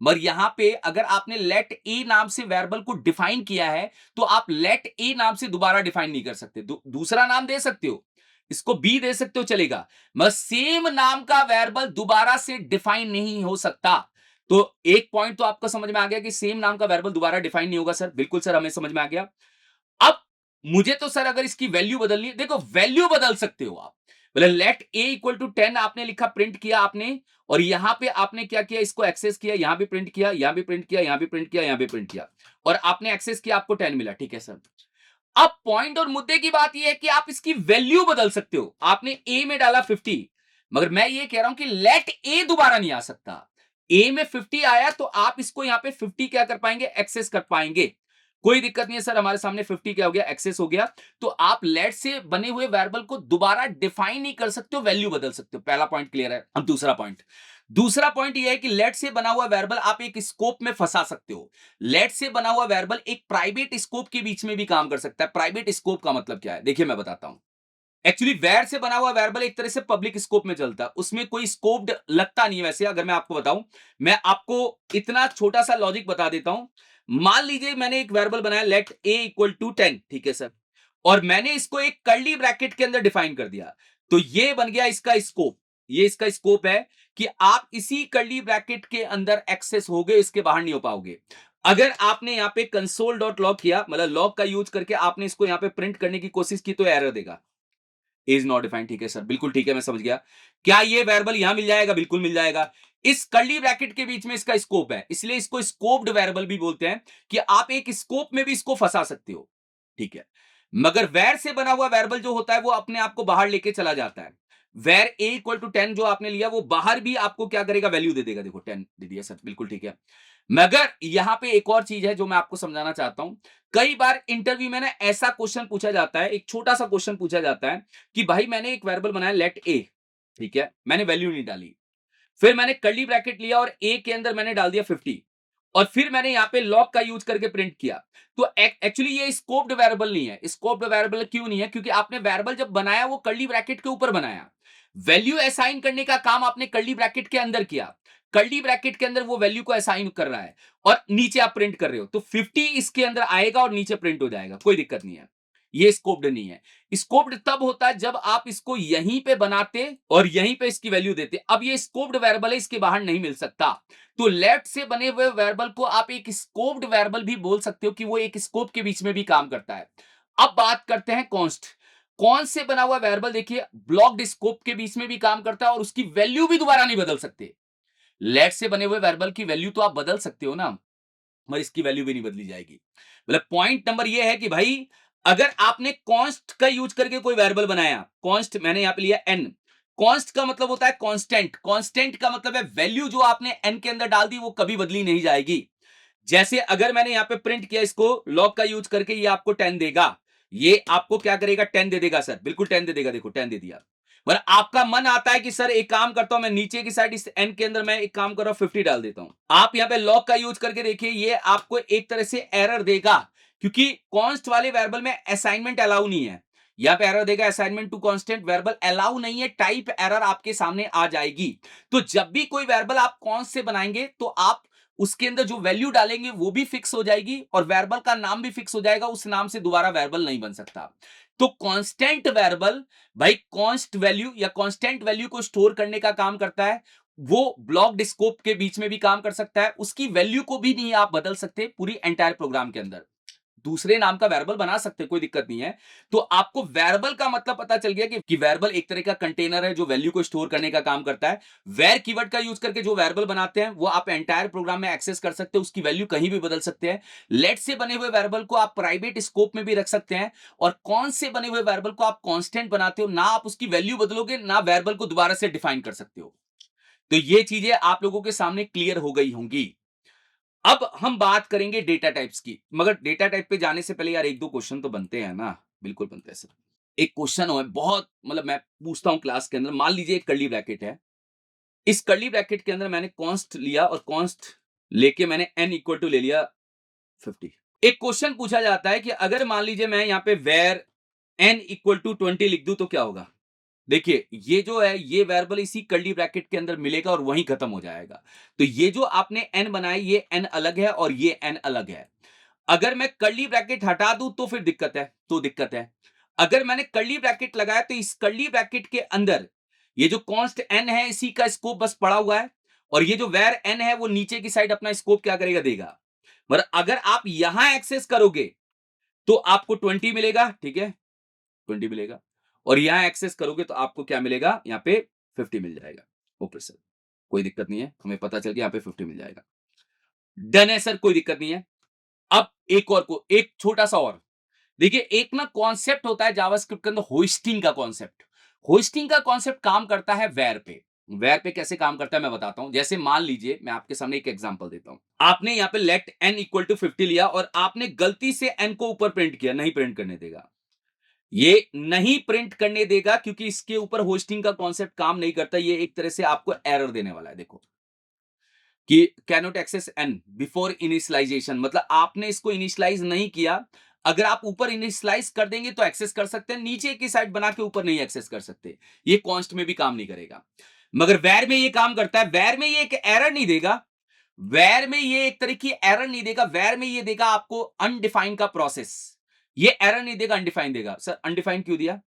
मगर यहां पे अगर आपने लेट ए नाम से वेरिएबल को डिफाइन किया है तो आप लेट ए नाम से दोबारा डिफाइन नहीं कर सकते। दूसरा नाम दे सकते हो, इसको बी दे सकते हो, चलेगा, मगर सेम नाम का वेरिएबल दोबारा से डिफाइन नहीं हो सकता। तो एक पॉइंट तो आपको समझ में आ गया कि सेम नाम का वेरिएबल दोबारा डिफाइन नहीं होगा सर। बिल्कुल सर, हमें समझ में आ गया। अब मुझे तो सर अगर इसकी वैल्यू बदलनी है, देखो वैल्यू बदल सकते हो आप। बोले लेट ए इक्वल टू 10 आपने लिखा, प्रिंट किया आपने, और यहां पे आपने क्या किया, इसको एक्सेस किया, यहां भी प्रिंट किया, यहां भी प्रिंट किया, यहां भी प्रिंट किया, यहां भी प्रिंट किया, और आपने एक्सेस किया, आपको 10 मिला। ठीक है सर। अब पॉइंट और मुद्दे की बात यह है कि आप इसकी वैल्यू बदल सकते हो। आपने ए में डाला 50, मगर मैं ये कह रहा हूं कि लेट ए दोबारा नहीं आ सकता। ए में 50 आया तो आप इसको यहां पे 50 क्या कर पाएंगे, एक्सेस कर पाएंगे। कोई दिक्कत नहीं है सर, हमारे सामने 50 क्या हो गया, एक्सेस हो गया। तो आप लेट से बने हुए वेरिएबल को दोबारा डिफाइन नहीं कर सकते हो, वैल्यू बदल सकते हो। पहला पॉइंट क्लियर है। अब दूसरा पॉइंट यह है कि लेट से बना हुआ वेरिएबल आप एक स्कोप में फंसा सकते हो। लेट से बना हुआ वेरिएबल एक प्राइवेट स्कोप के बीच में भी काम कर सकता है। प्राइवेट स्कोप का मतलब क्या है, देखिए मैं बताता हूं। एक्चुअली वेर से बना हुआ वेरिएबल एक तरह से पब्लिक स्कोप में चलता है, उसमें कोई स्कोप्ड लगता नहीं है। वैसे अगर मैं आपको बताऊं, मैं आपको इतना छोटा सा लॉजिक बता देता हूं। मान लीजिए मैंने एक वेरिएबल बनाया लेट ए इक्वल टू 10, ठीक है सर, और मैंने इसको एक कर्ली ब्रैकेट के अंदर डिफाइन कर दिया, तो ये बन गया इसका स्कोप। ये इसका स्कोप है कि आप इसी कर्ली ब्रैकेट के अंदर एक्सेस हो गए, इसके बाहर नहीं हो पाओगे। अगर आपने यहां पे कंसोल डॉट लॉग किया, मतलब लॉग का यूज करके आपने इसको यहां पे प्रिंट करने की कोशिश की, तो एरर देगा, इज नॉट डिफाइंड। ठीक है सर, बिल्कुल ठीक है, मैं समझ गया। क्या ये वेरिएबल यहां मिल जाएगा, बिल्कुल मिल जाएगा। इस कर्ली ब्रैकेट के बीच में इसका स्कोप है, इसलिए इसको स्कोप्ड वेरिएबल भी बोलते हैं, कि आप एक स्कोप में भी इसको फंसा सकते हो। ठीक है, मगर वेर से बना हुआ वेरिएबल जो होता है वो अपने आप को बाहर लेके चला जाता है। वेर ए इक्वल टू 10 जो आपने लिया, वो बाहर भी आपको क्या करेगा, वैल्यू दे देगा। देखो 10 दे दिया सर, बिल्कुल ठीक है। मगर यहां पे एक और चीज है जो मैं आपको समझाना चाहता हूं। कई बार इंटरव्यू में ना ऐसा क्वेश्चन पूछा जाता है, एक छोटा सा क्वेश्चन पूछा जाता है कि भाई मैंने एक वेरिएबल बनाया लेट ए, ठीक है, मैंने वैल्यू नहीं डाली, फिर मैंने कर्ली ब्रैकेट लिया और ए के अंदर मैंने डाल दिया 50, और फिर मैंने यहां पे लॉग का यूज करके प्रिंट किया। तो एक्चुअली ये स्कोप्ड वेरिएबल नहीं है। स्कोप्ड वेरिएबल क्यों नहीं है, क्योंकि आपने वेरिएबल जब बनाया वो कर्ली ब्रैकेट के ऊपर बनाया। वैल्यू असाइन करने का काम आपने कर्ली ब्रैकेट के अंदर किया। कर्ली ब्रैकेट के अंदर वो वैल्यू को असाइन कर रहा है, और नीचे आप प्रिंट कर रहे हो, तो 50 इसके अंदर आएगा और नीचे प्रिंट हो जाएगा, कोई दिक्कत नहीं है। ये स्कोप्ड नहीं है। स्कोप्ड तब होता है जब आप इसको यहीं पे बनाते और यहीं पे इसकी वैल्यू देते। अब ये स्कोप्ड वेरिएबल है, इसके बाहर नहीं मिल सकता। तो लेफ्ट से बने हुए वेरिएबल को आप एक स्कोप्ड वेरिएबल भी बोल सकते हो, कि वो एक स्कोप के बीच में भी काम करता है। अब बात करते हैं कॉन्स्ट। कौन से बना हुआ वेरिएबल, देखिए ब्लॉक्ड स्कोप के बीच में भी काम करता है, और उसकी वैल्यू भी दोबारा नहीं बदल सकते। लेट से बने हुए वेरिएबल की वैल्यू तो आप बदल सकते हो ना, मगर इसकी वैल्यू भी नहीं बदली जाएगी। मतलब पॉइंट नंबर ये है कि भाई अगर आपने कॉन्स्ट का यूज करके कोई वेरिएबल बनाया, कॉन्स्ट मैंने यहां पे लिया एन। कॉन्स्ट का मतलब होता है कांस्टेंट। कांस्टेंट का मतलब है वैल्यू जो आपने एन के अंदर डाल दी वो कभी बदली नहीं जाएगी। जैसे अगर मैंने यहां पे प्रिंट किया इसको लॉग का यूज करके, ये आपको 10 देगा, ये आपको क्या करेगा, 10 दे देगा सर, बिल्कुल 10 दे देगा। देखो 10 दे दिया। मतलब आपका मन आता है कि सर एक काम करता हूं मैं, नीचे की साइड इस एन के अंदर मैं एक काम कर रहा हूं, 50 डाल देता हूं। आप यहां पे लॉग का यूज करके देखिए, ये आपको एक तरह से एरर देगा, क्योंकि कॉन्स्ट वाले वेरिएबल में असाइनमेंट अलाउ नहीं है। यहां पे एरर देगा, assignment to constant variable allow नहीं है, टाइप एरर आपके सामने आ जाएगी। तो जब भी कोई वेरिएबल आप कॉन्स्ट से बनाएंगे, तो आप उसके अंदर जो वैल्यू डालेंगे वो भी फिक्स हो जाएगी, और वेरिएबल का नाम भी फिक्स हो जाएगा। उस नाम से दोबारा वेरिएबल नहीं बन सकता। तो कांस्टेंट वेरिएबल भाई कांस्ट वैल्यू या कांस्टेंट वैल्यू को स्टोर करने का काम करता है। वो ब्लॉक्ड स्कोप के बीच में भी काम कर सकता है, उसकी वैल्यू को भी नहीं आप बदल सकते पूरी एंटायर प्रोग्राम के अंदर। दूसरे नाम का वेरिएबल बना सकते हैं, कोई दिक्कत नहीं है। तो आपको वेरिएबल का मतलब पता चल गया कि वेरिएबल एक तरह का कंटेनर है जो वैल्यू को स्टोर करने का काम करता है। वेर कीवर्ड का यूज करके जो वेरिएबल बनाते हैं वो आप एंटायर प्रोग्राम में एक्सेस कर सकते हैं, उसकी वैल्यू कहीं भी बदल सकते हैं। लेट से बने हुए वेरिएबल को आप प्राइवेट स्कोप में भी रख सकते हैं, और कौन से बने हुए वेरिएबल को आप कांस्टेंट बनाते हो, ना आप उसकी वैल्यू बदलोगे, ना वेरिएबल को दोबारा से डिफाइन कर सकते हो। तो ये चीजें आप लोगों के सामने क्लियर हो गई होंगी। अब हम बात करेंगे डेटा टाइप्स की, मगर डेटा टाइप पे जाने से पहले यार एक दो क्वेश्चन तो बनते हैं ना। बिल्कुल बनते हैं सर। एक क्वेश्चन है बहुत, मतलब मैं पूछता हूं क्लास के अंदर, मान लीजिए एक कर्ली ब्रैकेट है, इस कर्ली ब्रैकेट के अंदर मैंने कॉन्स्ट लिया, और कॉन्स्ट लेके मैंने एन इक्वल टू ले लिया 50। एक क्वेश्चन पूछा जाता है कि अगर मान लीजिए मैं यहां पे वेर n इक्वल टू 20 लिख दूं तो क्या होगा। देखिए ये जो है ये वेरिएबल इसी कर्ली ब्रैकेट के अंदर मिलेगा और वहीं खत्म हो जाएगा। तो ये जो आपने n बनाया ये n अलग है और ये n अलग है। अगर मैं कर्ली ब्रैकेट हटा दूं तो फिर दिक्कत है, तो दिक्कत है। अगर मैंने कर्ली ब्रैकेट लगाया तो इस कर्ली ब्रैकेट के अंदर ये जो कॉन्स्ट n है इसी का स्कोप बस पड़ा हुआ है और ये जो वेर n है वो नीचे की साइड अपना स्कोप क्या करेगा, देगा। मगर अगर आप यहां एक्सेस करोगे तो आपको 20 मिलेगा, ठीक है, 20 मिलेगा। और यहां एक्सेस करोगे तो आपको क्या मिलेगा, यहां पे 50 मिल जाएगा। ओके सर, कोई दिक्कत नहीं है, हमें पता चल गया यहां पे 50 मिल जाएगा। डन है सर, कोई दिक्कत नहीं है। अब एक और को एक छोटा सा और देखिए, एक ना कॉन्सेप्ट होता है जावास्क्रिप्ट के अंदर होस्टिंग का कॉन्सेप्ट। होस्टिंग का कॉन्सेप्ट काम करता है वेर पे। वेर पे कैसे काम करता है मैं बताता हूं। जैसे मान लीजिए मैं आपके सामने एक एग्जांपल देता हूं। आपने यहां पे लेट n इक्वल टू 50 लिया और आपने गलती से n को ऊपर प्रिंट किया, नहीं प्रिंट करने देगा। ये नहीं प्रिंट करने देगा क्योंकि इसके ऊपर होस्टिंग का कॉन्सेप्ट काम नहीं करता। ये एक तरह से आपको एरर देने वाला है। देखो कि cannot access n before initialization, मतलब आपने इसको इनिशियलाइज नहीं किया। अगर आप ऊपर इनिशियलाइज कर देंगे तो एक्सेस कर सकते हैं, नीचे की साइड बना के ऊपर नहीं एक्सेस कर सकते। ये कॉन्स्ट में भी काम नहीं करेगा, मगर वैर में ये काम करता है। वैर में ये एक एरर नहीं देगा, वैर में ये एक तरह की एरर नहीं देगा। वैर में ये देगा आपको अनडिफाइंड का प्रोसेस। ये एरर नहीं देगा, अनडिफाइंड देगा। सर अनडिफाइंड क्यों दिया?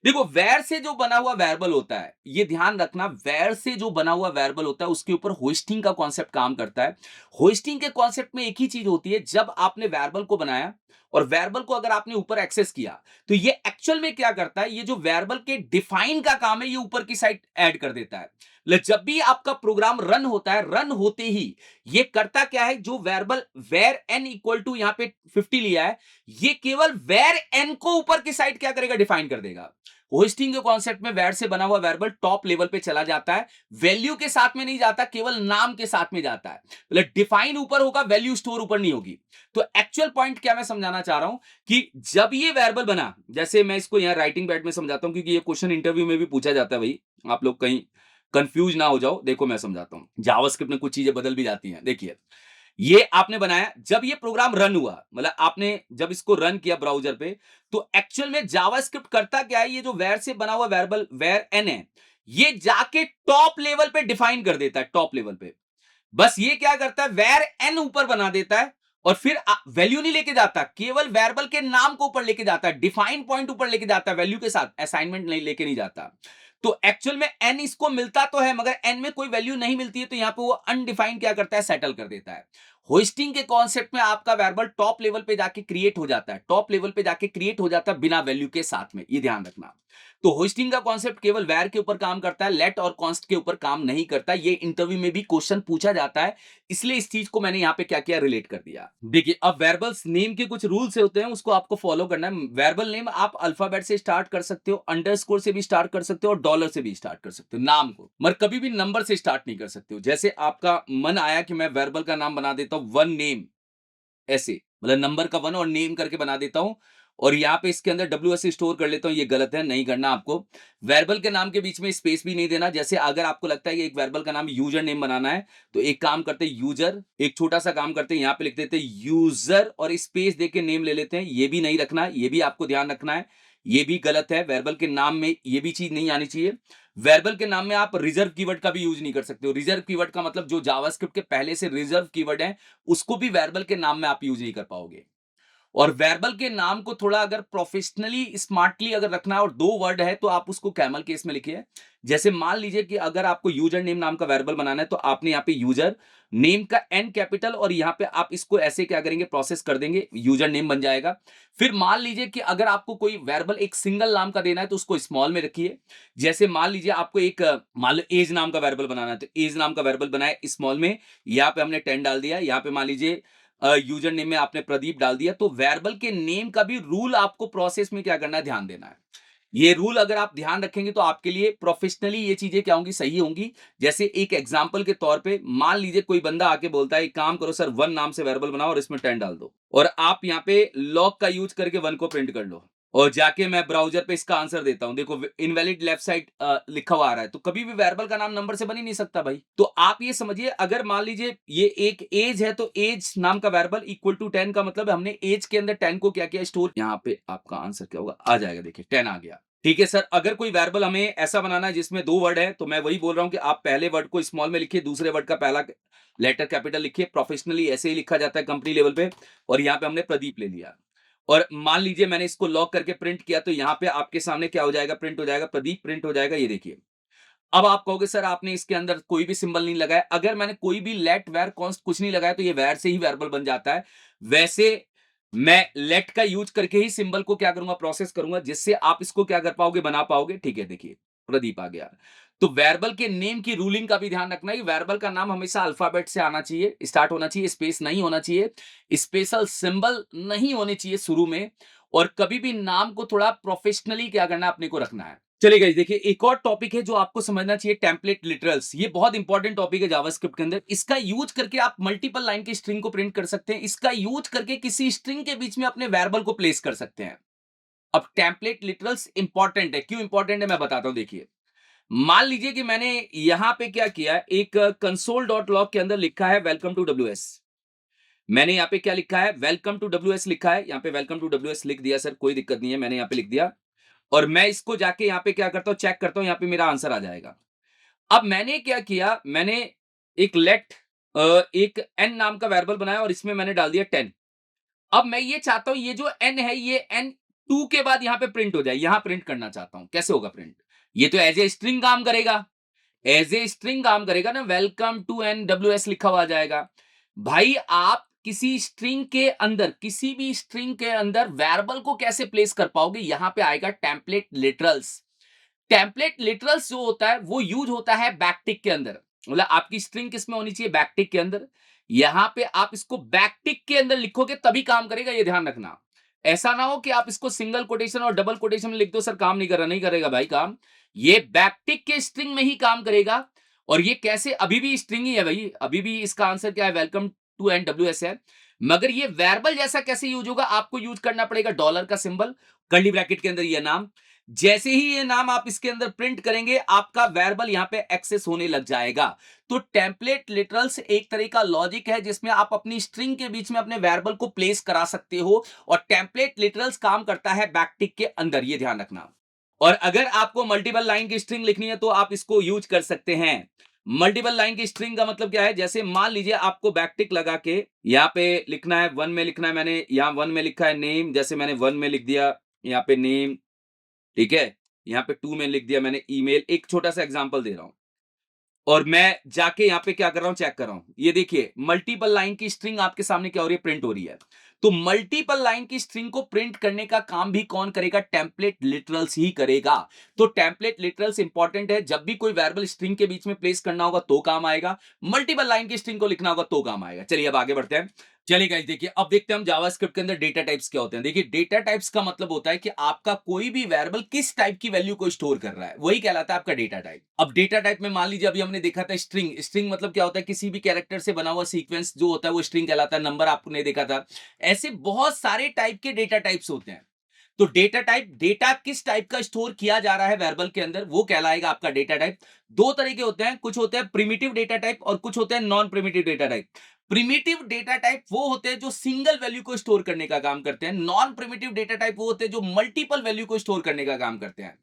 देखो वैर से जो बना हुआ वेरिएबल होता है, ये ध्यान रखना, वैर से जो बना हुआ वेरिएबल होता है उसके ऊपर होस्टिंग का कॉन्सेप्ट काम करता है। होस्टिंग के कॉन्सेप्ट में एक ही चीज होती है, जब आपने वेरिएबल को बनाया और वेरिएबल को अगर आपने ऊपर एक्सेस किया तो ये एक्चुअल में क्या करता है, ये जो वेरिएबल के डिफाइन का काम है ये ऊपर की साइड ऐड कर देता है। जब भी आपका प्रोग्राम रन होता है, रन होते ही ये करता क्या है, जो variable var n equal to यहां पे 50 लिया है, ये केवल वेर एन को ऊपर की साइड क्या करेगा, डिफाइन कर देगा। होस्टिंग के कॉन्सेप्ट में वैर से बना हुआ वेरिएबल टॉप लेवल पे चला जाता है, वैल्यू के साथ में नहीं जाता, केवल नाम के साथ में जाता है। मतलब डिफाइन ऊपर होगा, वैल्यू स्टोर ऊपर नहीं होगी। तो एक्चुअल पॉइंट क्या मैं समझाना चाह रहा हूं कि जब ये वेरिएबल बना, जैसे मैं इसको यहां राइटिंग पैड में समझाता हूं क्योंकि ये क्वेश्चन इंटरव्यू में भी पूछा जाता है भाई, आप लोग कहीं कंफ्यूज ना हो जाओ। देखो मैं समझाता हूं, जावास्क्रिप्ट में कुछ चीजें बदल भी जाती हैं। देखिए ये आपने बनाया, जब ये प्रोग्राम रन हुआ, मतलब आपने जब इसको रन किया ब्राउजर पे, तो एक्चुअल में जावास्क्रिप्ट करता क्या है, ये जो वेर से बना हुआ वेरिएबल वेर एन है, ये जाके टॉप लेवल पे डिफाइन कर देता है। टॉप लेवल पे बस ये क्या करता है, वेर एन ऊपर बना देता है और फिर वैल्यू नहीं लेके जाता, केवल वेरिएबल के नाम को ऊपर लेके जाता है, डिफाइन पॉइंट ऊपर लेके जाता है, वैल्यू के साथ असाइनमेंट नहीं लेके नहीं जाता। तो एक्चुअल में एन इसको मिलता तो है, मगर एन में कोई वैल्यू नहीं मिलती है, तो यहां पे वो अनडिफाइंड क्या करता है, सेटल कर देता है। होस्टिंग के कॉन्सेप्ट में आपका वेरिएबल टॉप लेवल पे जाके क्रिएट हो जाता है, टॉप लेवल पे जाके क्रिएट हो जाता है बिना वैल्यू के साथ में, ये ध्यान रखना। तो होस्टिंग का कॉन्सेप्ट केवल वैर के ऊपर काम करता है, लेट और कॉन्स्ट के ऊपर काम नहीं करता। ये इंटरव्यू में भी क्वेश्चन पूछा जाता है, इसलिए इस चीज को मैंने यहां पे क्या किया, रिलेट कर दिया। देखिए अब वेरिएबल्स नेम के कुछ रूल्स होते हैं, उसको आपको फॉलो करना है। वेरिएबल नेम आप अल्फाबेट से स्टार्ट कर सकते हो, अंडरस्कोर से भी स्टार्ट कर सकते हो और डॉलर से भी स्टार्ट कर सकते हो नाम को, मगर कभी भी नंबर से स्टार्ट नहीं कर सकते हो। जैसे आपका मन आया कि मैं वेरिएबल का नाम बना देता हूं वन नेम, ऐसे मतलब नंबर का वन और नेम करके बना देता हूं और यहाँ पे इसके अंदर WS स्टोर कर लेता हूं, ये गलत है, नहीं करना आपको। वेरिएबल के नाम के बीच में स्पेस भी नहीं देना। जैसे अगर आपको लगता है कि एक वेरिएबल का नाम यूजर नेम बनाना है, तो एक काम करते हैं यूजर, एक छोटा सा काम करते हैं, यहाँ पे लिख देते हैं यूजर और स्पेस देके नेम ले लेते हैं। ये भी नहीं रखना, ये भी आपको ध्यान रखना है, ये भी गलत है। वेरिएबल के नाम में ये भी चीज नहीं आनी चाहिए। वेरिएबल के नाम में आप रिजर्व कीवर्ड का भी यूज नहीं कर सकते हो। रिजर्व कीवर्ड का मतलब जो जावास्क्रिप्ट के पहले से रिजर्व कीवर्ड है उसको भी वेरिएबल के नाम में आप यूज नहीं कर पाओगे। और वेरिएबल के नाम को थोड़ा अगर प्रोफेशनली स्मार्टली अगर रखना है और दो वर्ड है तो आप उसको कैमल केस में लिखिए। जैसे मान लीजिए कि अगर आपको यूजर नेम नाम का वेरिएबल बनाना है तो आपने यहाँ पे यूजर नेम का एन कैपिटल और यहाँ पे आप इसको ऐसे क्या करेंगे, प्रोसेस कर देंगे, यूजर नेम बन जाएगा। फिर मान लीजिए कि अगर आपको कोई वेरिएबल एक सिंगल नाम का देना है तो उसको स्मॉल में रखिए। जैसे मान लीजिए आपको एक मान लो एज नाम का वेरिएबल बनाना है, तो एज नाम का वेरिएबल बनाए स्मॉल में, यहाँ पे हमने 10 डाल दिया। यहाँ पे मान लीजिए यूजर नेम में आपने प्रदीप डाल दिया। तो वेरिएबल के नेम का भी रूल आपको प्रोसेस में क्या करना है, ध्यान देना है। ये रूल अगर आप ध्यान रखेंगे तो आपके लिए प्रोफेशनली ये चीजें क्या होंगी, सही होंगी। जैसे एक एग्जांपल के तौर पे मान लीजिए कोई बंदा आके बोलता है एक काम करो सर, वन नाम से वेरिएबल बनाओ और इसमें 10 डाल दो, और आप यहाँ पे लॉग का यूज करके वन को प्रिंट कर लो। और जाके मैं ब्राउज़र पे इसका आंसर देता हूँ। देखो इनवैलिड लेफ्ट साइड लिखा हुआ आ रहा है, तो कभी भी वेरिएबल का नाम नंबर से बन ही नहीं सकता भाई। तो आप ये समझिए, अगर मान लीजिए ये एक एज है, तो एज नाम का वेरिएबल इक्वल टू 10 का मतलब है हमने एज के अंदर 10 को क्या किया, स्टोर। यहाँ पे आपका आंसर क्या होगा, आ जाएगा, देखिए 10 आ गया। ठीक है सर, अगर कोई वेरिएबल हमें ऐसा बनाना है जिसमें 2 वर्ड है, तो मैं वही बोल रहा हूँ कि आप पहले वर्ड को स्मॉल में लिखिए, दूसरे वर्ड का पहला लेटर कैपिटल लिखिए। प्रोफेशनली ऐसे ही लिखा जाता है कंपनी लेवल पे। और यहाँ पे हमने प्रदीप ले लिया। और मान लीजिए मैंने इसको लॉक करके प्रिंट किया, तो यहाँ पे आपके सामने क्या हो जाएगा, प्रिंट हो जाएगा, प्रदीप प्रिंट हो जाएगा, ये देखिए। अब आप कहोगे सर आपने इसके अंदर कोई भी सिंबल नहीं लगाया। अगर मैंने कोई भी लेट वेर कॉन्स्ट कुछ नहीं लगाया, तो ये वेर से ही वेरिएबल बन जाता है। वैसे मैं लेट का यूज करके ही सिंबल को क्या करूंगा, प्रोसेस करूंगा, जिससे आप इसको क्या कर पाओगे, बना पाओगे। ठीक है, देखिए प्रदीप आ गया। तो वेरिएबल के नेम की रूलिंग का भी ध्यान रखना है। वेरिएबल का नाम हमेशा अल्फाबेट से आना चाहिए, स्टार्ट होना चाहिए, स्पेस नहीं होना चाहिए, स्पेशल सिंबल नहीं होने चाहिए शुरू में। और कभी भी नाम को थोड़ा प्रोफेशनली क्या करना है, अपने को रखना है। चलिए गाइस, देखिए एक और टॉपिक है जो आपको समझना चाहिए, टेम्पलेट लिटरल्स। ये बहुत इंपॉर्टेंट टॉपिक है जावास्क्रिप्ट के अंदर। इसका यूज करके आप मल्टीपल लाइन की स्ट्रिंग को प्रिंट कर सकते हैं। इसका यूज करके किसी स्ट्रिंग के बीच में अपने वेरिएबल को प्लेस कर सकते हैं। अब टेम्पलेट लिटरल्स इंपॉर्टेंट है, क्यों इंपॉर्टेंट है मैं बताता हूं। देखिए मान लीजिए कि मैंने यहां पे क्या किया, एक कंसोल डॉट लॉग के अंदर लिखा है वेलकम टू डब्ल्यूएस। मैंने यहाँ पे क्या लिखा है, वेलकम टू डब्ल्यूएस लिखा है। यहाँ पे वेलकम टू डब्ल्यूएस लिख दिया सर, कोई दिक्कत नहीं है, मैंने यहाँ पे लिख दिया। और मैं इसको जाके यहाँ पे क्या करता हूँ, चेक करता हूँ, यहाँ पे मेरा आंसर आ जाएगा। अब मैंने क्या किया, मैंने एक लेट एक एन नाम का वेरिएबल बनाया और इसमें मैंने डाल दिया 10। अब मैं ये चाहता हूं ये जो एन है, ये एन 2 के बाद यहां पे प्रिंट हो जाए। यहां प्रिंट करना चाहता हूं, कैसे होगा प्रिंट? ये तो एज ए स्ट्रिंग काम करेगा, एज ए स्ट्रिंग काम करेगा ना। Welcome to N W S लिखा हुआ आ जाएगा। भाई आप किसी स्ट्रिंग के अंदर, किसी भी स्ट्रिंग के अंदर वेरिएबल को कैसे प्लेस कर पाओगे? यहां पे आएगा टेम्पलेट लिटरल्स। टेम्पलेट लिटरल्स जो होता है वो यूज होता है बैकटिक के अंदर। मतलब आपकी स्ट्रिंग किसमें होनी चाहिए, बैकटिक के अंदर। यहां पे आप इसको बैकटिक के अंदर लिखोगे तभी काम करेगा, ये ध्यान रखना। ऐसा ना हो कि आप इसको सिंगल कोटेशन और डबल कोटेशन में लिख दो, सर काम नहीं कर रहा, नहीं करेगा भाई काम। ये बैकटिक के स्ट्रिंग में ही काम करेगा। और ये कैसे, अभी भी स्ट्रिंग ही है भाई, अभी भी इसका आंसर क्या है, welcome to N W S है। मगर ये वेरिएबल जैसा कैसे यूज होगा, आपको यूज करना पड़ेगा डॉलर का सिंबल, कर्ली ब्रैकेट के अंदर ये नाम। जैसे ही ये नाम आप इसके अंदर प्रिंट करेंगे, आपका वेरिएबल यहां पे एक्सेस होने लग जाएगा। तो टेम्पलेट लिटरल्स एक तरह का लॉजिक है जिसमें आप अपनी स्ट्रिंग के बीच में अपने वेरिएबल को प्लेस करा सकते हो। और टेम्पलेट लिटरल्स काम करता है बैकटिक के अंदर, ये ध्यान रखना। और अगर आपको मल्टीपल लाइन की स्ट्रिंग लिखनी है तो आप इसको यूज कर सकते हैं। मल्टीपल लाइन की स्ट्रिंग का मतलब क्या है, जैसे मान लीजिए आपको बैकटिक लगा के यहाँ पे लिखना है, वन में लिखना है। मैंने यहाँ वन में लिखा है नेम, जैसे मैंने वन में लिख दिया यहाँ पे नेम, ठीक है। यहाँ पे 2 में लिख दिया मैंने ईमेल, एक छोटा सा एग्जांपल दे रहा हूं। और मैं जाके यहाँ पे क्या कर रहा हूं, चेक कर रहा हूं। ये देखिए मल्टीपल लाइन की स्ट्रिंग आपके सामने क्या हो रही है, प्रिंट हो रही है। तो मल्टीपल लाइन की स्ट्रिंग को प्रिंट करने का काम भी कौन करेगा, टेम्पलेट लिटरल्स ही करेगा। तो टेम्पलेट लिटरल्स इंपॉर्टेंट है, जब भी कोई वेरिएबल स्ट्रिंग के बीच में प्लेस करना होगा तो काम आएगा, मल्टीपल लाइन की स्ट्रिंग को लिखना होगा तो काम आएगा। चलिए अब आगे बढ़ते हैं। चलिए गाइस, देखिए अब देखते हैं हम जावास्क्रिप्ट के अंदर डेटा टाइप्स क्या होते हैं। देखिए डेटा टाइप्स का मतलब होता है कि आपका कोई भी वेरिएबल किस टाइप की वैल्यू को स्टोर कर रहा है, वही कहलाता है आपका डेटा टाइप। अब डेटा टाइप में मान लीजिए अभी हमने देखा था स्ट्रिंग। स्ट्रिंग मतलब क्या होता है, किसी भी कैरेक्टर से बना हुआ सीक्वेंस जो होता है वो स्ट्रिंग कहलाता है। नंबर आपने देखा था। ऐसे बहुत सारे टाइप के डेटा टाइप्स होते हैं। तो डेटा टाइप, डेटा किस टाइप का स्टोर किया जा रहा है वेरिएबल के अंदर, वो कहलाएगा आपका डेटा टाइप। दो तरह के होते हैं, कुछ होते हैं प्रिमिटिव डेटा टाइप और कुछ होते हैं non primitive data type. Primitive data type वो होते हैं जो सिंगल वैल्यू को स्टोर करने का काम करते हैं। नॉन प्रिमिटिव डेटा टाइप वो होते हैं जो मल्टीपल वैल्यू को स्टोर करने का काम करते हैं।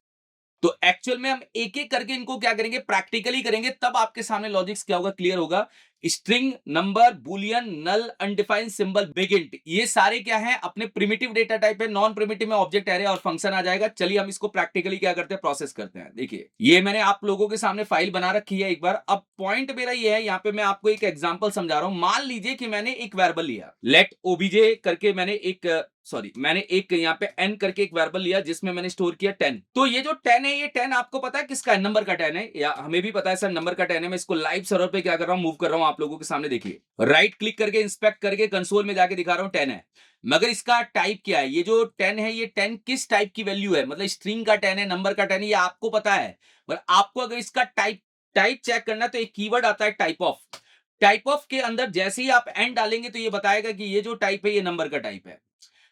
तो एक्चुअल में हम एक एक करके इनको क्या करेंगे, प्रैक्टिकली करेंगे, तब आपके सामने लॉजिक्स क्या होगा, क्लियर होगा। स्ट्रिंग, नंबर, बुलियन, नल, अनडिफाइंड सिंबल, बिग इंट, ये सारे क्या है, अपने प्रिमिटिव डेटा टाइप है। नॉन प्रिमिटिव में ऑब्जेक्ट एरे और फंक्शन आ जाएगा। चलिए हम इसको प्रैक्टिकली क्या करते हैं, प्रोसेस करते हैं। देखिए ये मैंने आप लोगों के सामने फाइल बना रखी है एक बार। अब पॉइंट मेरा ये है, यहाँ पे मैं आपको एक एग्जांपल समझा रहा हूं। मान लीजिए कि मैंने एक वेरिएबल लिया, लेट ओबीजे करके, मैंने एक सॉरी मैंने एक यहाँ पे n करके एक वेरिएबल लिया जिसमें मैंने स्टोर किया 10। तो ये जो 10 है, ये 10 आपको पता है किसका है, नंबर का 10 है, या हमें भी पता है सर नंबर का 10 है। मैं इसको लाइव सर्वर पे क्या कर रहा हूँ, मूव कर रहा हूँ आप लोगों के सामने। देखिए राइट क्लिक करके इंस्पेक्ट करके कंसोल में जाके दिखा रहा हूँ 10 है। मगर इसका टाइप क्या है, ये जो 10 है, ये 10 किस टाइप की वैल्यू है, मतलब स्ट्रिंग का 10 है, नंबर का 10 है, ये आपको पता है। पर आपको अगर इसका टाइप टाइप चेक करना है, तो एक कीवर्ड आता है टाइप ऑफ। टाइप ऑफ के अंदर जैसे ही आप एन डालेंगे तो ये बताएगा कि ये जो टाइप है ये नंबर का टाइप है।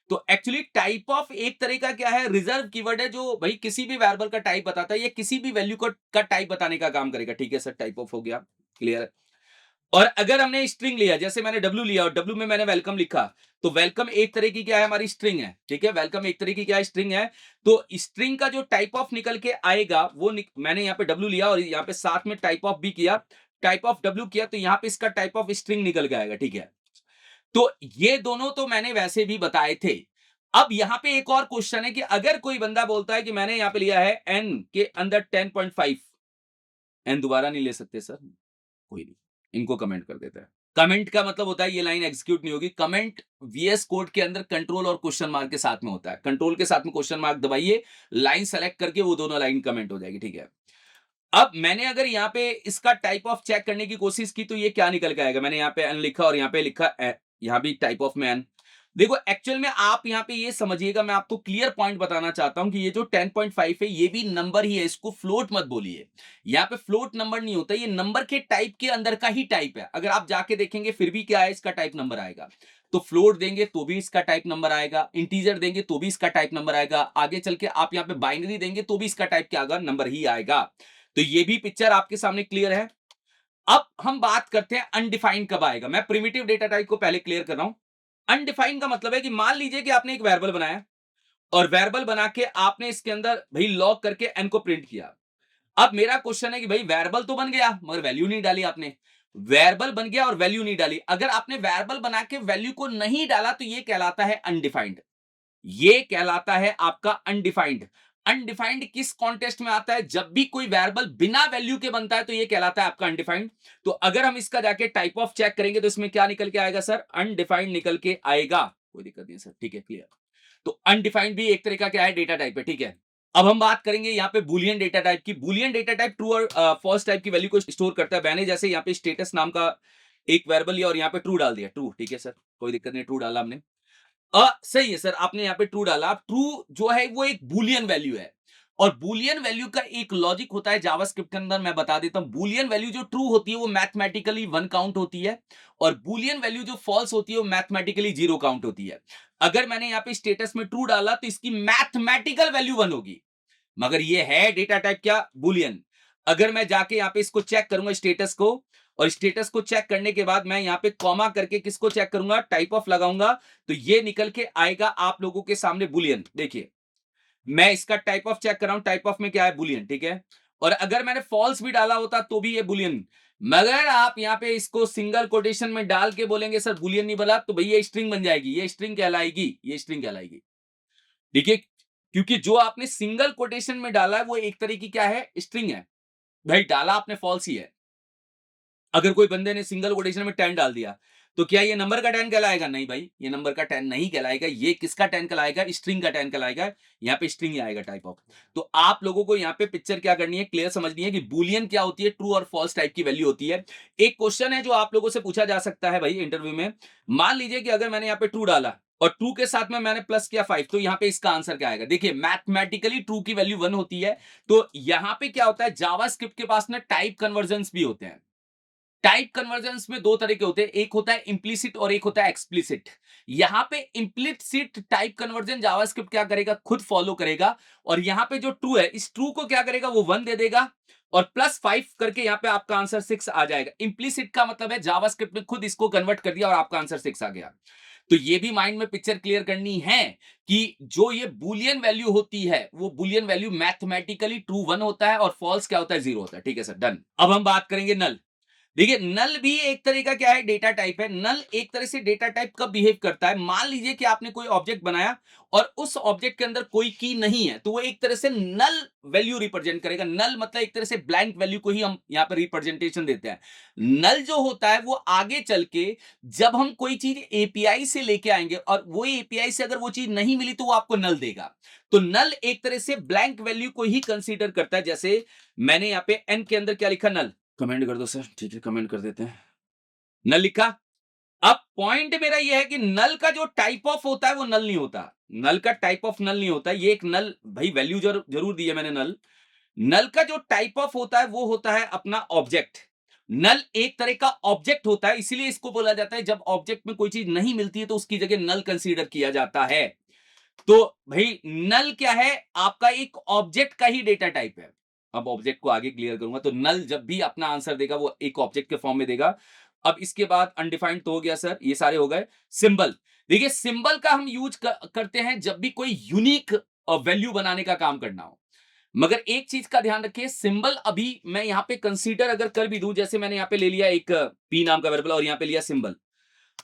तो एक्चुअली टाइप ऑफ एक तरह का क्या है, रिजर्व कीवर्ड है, जो भाई किसी भी वेरिएबल का टाइप बताता है या किसी भी वैल्यू का टाइप बताने का काम करेगा। ठीक है सर, टाइप ऑफ हो गया, क्लियर है। और अगर हमने स्ट्रिंग लिया, जैसे मैंने डब्ल्यू लिया और डब्ल्यू में मैंने वेलकम लिखा, तो वेलकम एक तरह की क्या है, हमारी स्ट्रिंग है। ठीक है, वेलकम एक तरह की क्या है, स्ट्रिंग है। तो स्ट्रिंग का जो टाइप ऑफ निकल के आएगा वो मैंने यहाँ पे डब्ल्यू लिया और यहाँ पे साथ में टाइप ऑफ भी किया, टाइप ऑफ डब्ल्यू किया, तो यहाँ पे इसका टाइप ऑफ स्ट्रिंग निकल के आएगा। ठीक है, तो ये दोनों तो मैंने वैसे भी बताए थे। अब यहाँ पे एक और क्वेश्चन है कि अगर कोई बंदा बोलता है कि मैंने यहाँ पे लिया है एन के अंदर 10.5, एन दोबारा नहीं ले सकते सर, कोई नहीं, इनको कमेंट कर देता है। कमेंट का मतलब होता है ये लाइन एग्जीक्यूट नहीं होगी। कमेंट वीएस कोड के अंदर कंट्रोल और क्वेश्चन मार्क के साथ में होता है। कंट्रोल के साथ में क्वेश्चन मार्क दबाइए, लाइन सेलेक्ट करके वो दोनों लाइन कमेंट हो जाएगी। ठीक है, अब मैंने अगर यहाँ पे इसका टाइप ऑफ चेक करने की कोशिश की तो ये क्या निकल के आएगा। मैंने यहाँ पे एन लिखा और यहाँ पे लिखा यहाँ भी टाइप ऑफ में एन। देखो एक्चुअल में आप यहाँ पे ये समझिएगा, मैं आपको क्लियर पॉइंट बताना चाहता हूं कि ये जो 10.5 है ये भी नंबर ही है, इसको फ्लोट मत बोलिए। यहाँ पे फ्लोट नंबर नहीं होता, ये नंबर के टाइप के अंदर का ही टाइप है। अगर आप जाके देखेंगे फिर भी क्या है, इसका टाइप नंबर आएगा। तो फ्लोट देंगे तो भी इसका टाइप नंबर आएगा, इंटीजर देंगे तो भी इसका टाइप नंबर आएगा, आगे चल के आप यहाँ पे बाइनरी देंगे तो भी इसका टाइप क्या आएगा, नंबर ही आएगा। तो ये भी पिक्चर आपके सामने क्लियर है। अब हम बात करते हैं अनडिफाइंड कब आएगा। मैं प्रिमिटिव डेटा टाइप को पहले क्लियर कर रहा हूं। अनडिफाइंड का मतलब है कि मान लीजिए कि आपने एक वेरिएबल बनाया और वेरिएबल बना के आपने इसके अंदर भाई लॉग करके एन को प्रिंट किया। अब मेरा क्वेश्चन है कि भाई वेरिएबल तो बन गया मगर वैल्यू नहीं डाली आपने। वेरिएबल बन गया और वैल्यू नहीं डाली। अगर आपने वेरिएबल बना के वैल्यू को नहीं डाला तो ये कहलाता है अनडिफाइंड। ये कहलाता है आपका अनडिफाइंड। अनडिफाइंड किस कॉन्टेस्ट में आता है, जब भी कोई वेरिएबल बिना वैल्यू के बनता है तो ये कहलाता है आपका अनडिफाइंड। तो अगर हम इसका जाके टाइप ऑफ चेक करेंगे तो इसमें क्या निकल के आएगा सर, अनडिफाइंड निकल के आएगा। कोई दिक्कत नहीं सर, ठीक है, क्लियर। तो अनडिफाइंड भी एक तरह का क्या है, डेटा टाइप है। ठीक है, अब हम बात करेंगे यहाँ पे बुलियन डेटा टाइप की। बुलियन डेटा टाइप ट्रू और फॉल्स टाइप की वैल्यू को स्टोर करता है। मैंने जैसे यहाँ पे स्टेटस नाम का एक वेरिएबल लिया और यहाँ पे ट्रू डाल दिया, ट्रू। ठीक है सर, कोई दिक्कत नहीं, ट्रू डाला हमने। सही है सर, आपने यहाँ पे ट्रू डाला। ट्रू जो है वो एक बूलियन वैल्यू है और बूलियन वैल्यू का एक लॉजिक होता है जावास्क्रिप्ट के अंदर, मैं बता देता हूं। बूलियन वैल्यू जो ट्रू होती है वो मैथमेटिकली 1 काउंट होती है और बूलियन वैल्यू जो फॉल्स होती है वो मैथमेटिकली 0 काउंट होती है। अगर मैंने यहाँ पे स्टेटस में ट्रू डाला तो इसकी मैथमेटिकल वैल्यू 1 होगी, मगर ये है डेटा टाइप क्या, बूलियन। अगर मैं जाके यहाँ पे इसको चेक करूंगा स्टेटस को, और स्टेटस को चेक करने के बाद मैं यहाँ पे कॉमा करके किसको चेक करूंगा, टाइप ऑफ लगाऊंगा, तो ये निकल के आएगा आप लोगों के सामने बुलियन। देखिए मैं इसका टाइप ऑफ चेक कर रहा हूं, टाइप ऑफ में क्या है, बुलियन। ठीक है, और अगर मैंने फॉल्स भी डाला होता तो भी ये बुलियन। मगर आप यहाँ पे इसको सिंगल कोटेशन में डाल के बोलेंगे सर बुलियन नहीं बना, तो भैया स्ट्रिंग बन जाएगी, ये स्ट्रिंग कहलाएगी, ये स्ट्रिंग कहलाएगी। ठीक है, क्योंकि जो आपने सिंगल कोटेशन में डाला है वो एक तरह की क्या है, स्ट्रिंग है। भाई डाला आपने फॉल्स ही है। अगर कोई बंदे ने सिंगल कोटेशन में 10 डाल दिया तो क्या ये नंबर का 10 कहलाएगा, नहीं भाई, ये नंबर का 10 नहीं कहलाएगा। ये किसका 10 कहलाएगा, स्ट्रिंग का 10 कहलाएगा। यहाँ पे स्ट्रिंग ही आएगा टाइप ऑफ। तो आप लोगों को यहाँ पे पिक्चर क्या करनी है, क्लियर समझनी है कि बुलियन क्या होती है, ट्रू और फॉल्स टाइप की वैल्यू होती है। एक क्वेश्चन है जो आप लोगों से पूछा जा सकता है भाई इंटरव्यू में। मान लीजिए कि अगर मैंने यहाँ पे ट्रू डाला और ट्रू के साथ में मैंने प्लस किया 5, तो यहाँ पे इसका आंसर क्या आएगा। देखिए मैथमेटिकली ट्रू की वैल्यू 1 होती है। तो यहाँ पे क्या होता है, जावास्क्रिप्ट के पास ना टाइप कन्वर्जन भी होते हैं। टाइप कन्वर्जन्स में दो तरह के होते हैं, एक होता है इंप्लिसिट और एक होता है एक्सप्लिसिट। यहां पे इंप्लिसिट टाइप कन्वर्जन जावास्क्रिप्ट क्या करेगा, खुद फॉलो करेगा, और यहां पे जो ट्रू है इस ट्रू को क्या करेगा, वो 1 दे देगा और +5 करके यहां पे आपका आंसर 6 आ जाएगा। इंप्लिसिट का मतलब है जावास्क्रिप्ट ने खुद इसको कन्वर्ट कर दिया और आपका आंसर 6 आ गया। तो ये भी माइंड में पिक्चर क्लियर करनी है कि जो ये बुलियन वैल्यू होती है वो बुलियन वैल्यू मैथमेटिकली ट्रू 1 होता है और फॉल्स क्या होता है, 0 होता है। ठीक है सर, डन। अब हम बात करेंगे नल। देखिए नल भी एक तरह का क्या है, डेटा टाइप है। नल एक तरह से डेटा टाइप कब बिहेव करता है, मान लीजिए कि आपने कोई ऑब्जेक्ट बनाया और उस ऑब्जेक्ट के अंदर कोई की नहीं है तो वो एक तरह से नल वैल्यू रिप्रेजेंट करेगा। नल मतलब एक तरह से ब्लैंक वैल्यू को ही हम यहाँ पर रिप्रेजेंटेशन देते हैं। नल जो होता है वो आगे चल के जब हम कोई चीज एपीआई से लेके आएंगे और वो एपीआई से अगर वो चीज नहीं मिली तो वो आपको नल देगा। तो नल एक तरह से ब्लैंक वैल्यू को ही कंसीडर करता है। जैसे मैंने यहाँ पे एन के अंदर क्या लिखा, नल। कमेंट कर दो सर, ठीक है, कमेंट कर देते हैं, नल लिखा। अब पॉइंट मेरा यह है कि नल का जो टाइप ऑफ होता है वो नल नहीं होता। नल का टाइप ऑफ नल नहीं होता। ये एक नल भाई वैल्यू जरूर दी है मैंने, नल। नल का जो टाइप ऑफ होता है वो होता है अपना ऑब्जेक्ट। नल एक तरह का ऑब्जेक्ट होता है, इसीलिए इसको बोला जाता है जब ऑब्जेक्ट में कोई चीज नहीं मिलती है तो उसकी जगह नल कंसीडर किया जाता है। तो भाई नल क्या है, आपका एक ऑब्जेक्ट का ही डेटा टाइप है। अब ऑब्जेक्ट को आगे क्लियर करूंगा, तो नल जब भी अपना आंसर देगा वो एक ऑब्जेक्ट के फॉर्म में देगा। अब इसके बाद अनडिफाइंड तो हो गया सर, ये सारे हो गए। सिंबल, देखिए सिंबल का हम यूज करते हैं जब भी कोई यूनिक वैल्यू बनाने का काम करना हो। मगर एक चीज का ध्यान रखिए, सिंबल अभी मैं यहां पे कंसीडर अगर कर भी दूं, जैसे मैंने यहां पे ले लिया एक पी नाम का वेरिएबल और यहां पे लिया सिंबल।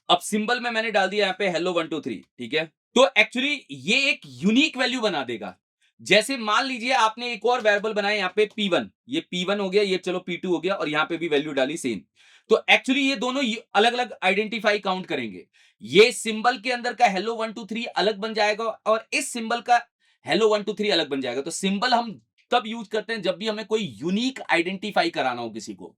अब सिंबल में मैंने डाल दिया यहां पे हेलो 1 2 3, ठीक है। तो एक्चुअली ये एक यूनिक वैल्यू बना देगा। जैसे मान लीजिए आपने एक और वेरिएबल बनाया यहां पे P1, ये P1 हो गया, ये चलो P2 हो गया, और यहां पे भी वैल्यू डाली सेम। तो एक्चुअली ये दोनों अलग अलग आइडेंटिफाई काउंट करेंगे। ये सिंबल के अंदर का हेलो 1 2 3 अलग बन जाएगा और इस सिंबल का हेलो 1 2 3 अलग बन जाएगा। तो सिंबल हम तब यूज करते हैं जब भी हमें कोई यूनिक आइडेंटिफाई कराना हो, किसी को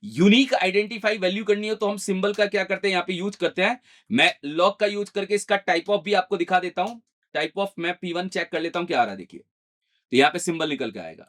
यूनिक आइडेंटिफाई वैल्यू करनी हो, तो हम सिंबल का क्या करते हैं, यहां पे यूज करते हैं। मैं लॉग का यूज करके इसका टाइप ऑफ भी आपको दिखा देता हूं। टाइप ऑफ मैं P1 चेक कर लेता हूं क्या आ रहा है, देखिए। तो यहां पे सिंबल निकल के आएगा।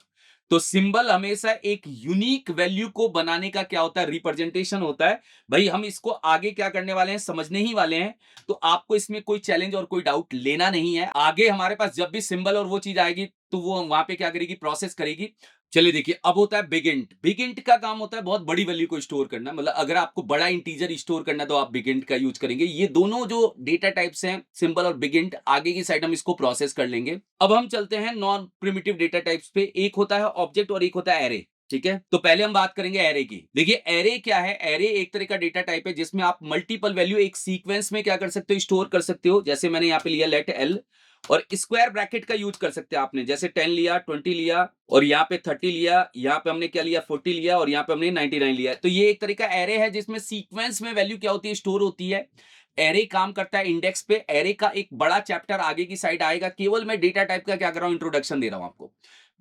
तो सिंबल हमेशा एक यूनिक वैल्यू को बनाने का क्या होता है, रिप्रेजेंटेशन होता है। भाई हम इसको आगे क्या करने वाले हैं, समझने ही वाले हैं। तो आपको इसमें कोई चैलेंज और कोई डाउट लेना नहीं है। आगे हमारे पास जब भी सिंबल और वो चीज आएगी तो वो वहां पे क्या करेगी, प्रोसेस करेगी। चलिए देखिए, अब होता है बिगिंट। बिगिंट का काम होता है बहुत बड़ी वैल्यू को स्टोर करना, मतलब अगर आपको बड़ा इंटीजर स्टोर करना है तो आप बिगिंट का यूज करेंगे। ये दोनों जो डेटा टाइप्स हैं, सिंबल और बिगिंट, आगे की साइड हम इसको प्रोसेस कर लेंगे। अब हम चलते हैं नॉन प्रिमिटिव डेटा टाइप्स पे। एक होता है ऑब्जेक्ट और एक होता है एरे, ठीक है। तो पहले हम बात करेंगे एरे की। देखिए एरे क्या है, एरे एक तरह का डेटा टाइप है जिसमें आप मल्टीपल वैल्यू एक सीक्वेंस में क्या कर सकते हो, स्टोर कर सकते हो। जैसे मैंने यहाँ पे लिया लेट एल, और स्क्वायर ब्रैकेट का यूज कर सकते हैं आपने, जैसे 10 लिया, 20 लिया, और यहाँ पे 30 लिया, यहाँ पे हमने क्या लिया 40 लिया, और यहाँ पे हमने 99 लिया। तो ये एक तरह का एरे है जिसमें सीक्वेंस में वैल्यू क्या होती है, स्टोर होती है। एरे काम करता है इंडेक्स पे। एरे का एक बड़ा चैप्टर आगे की साइड आएगा। केवल मैं डेटा टाइप का क्या कर रहा हूं, इंट्रोडक्शन दे रहा हूं आपको।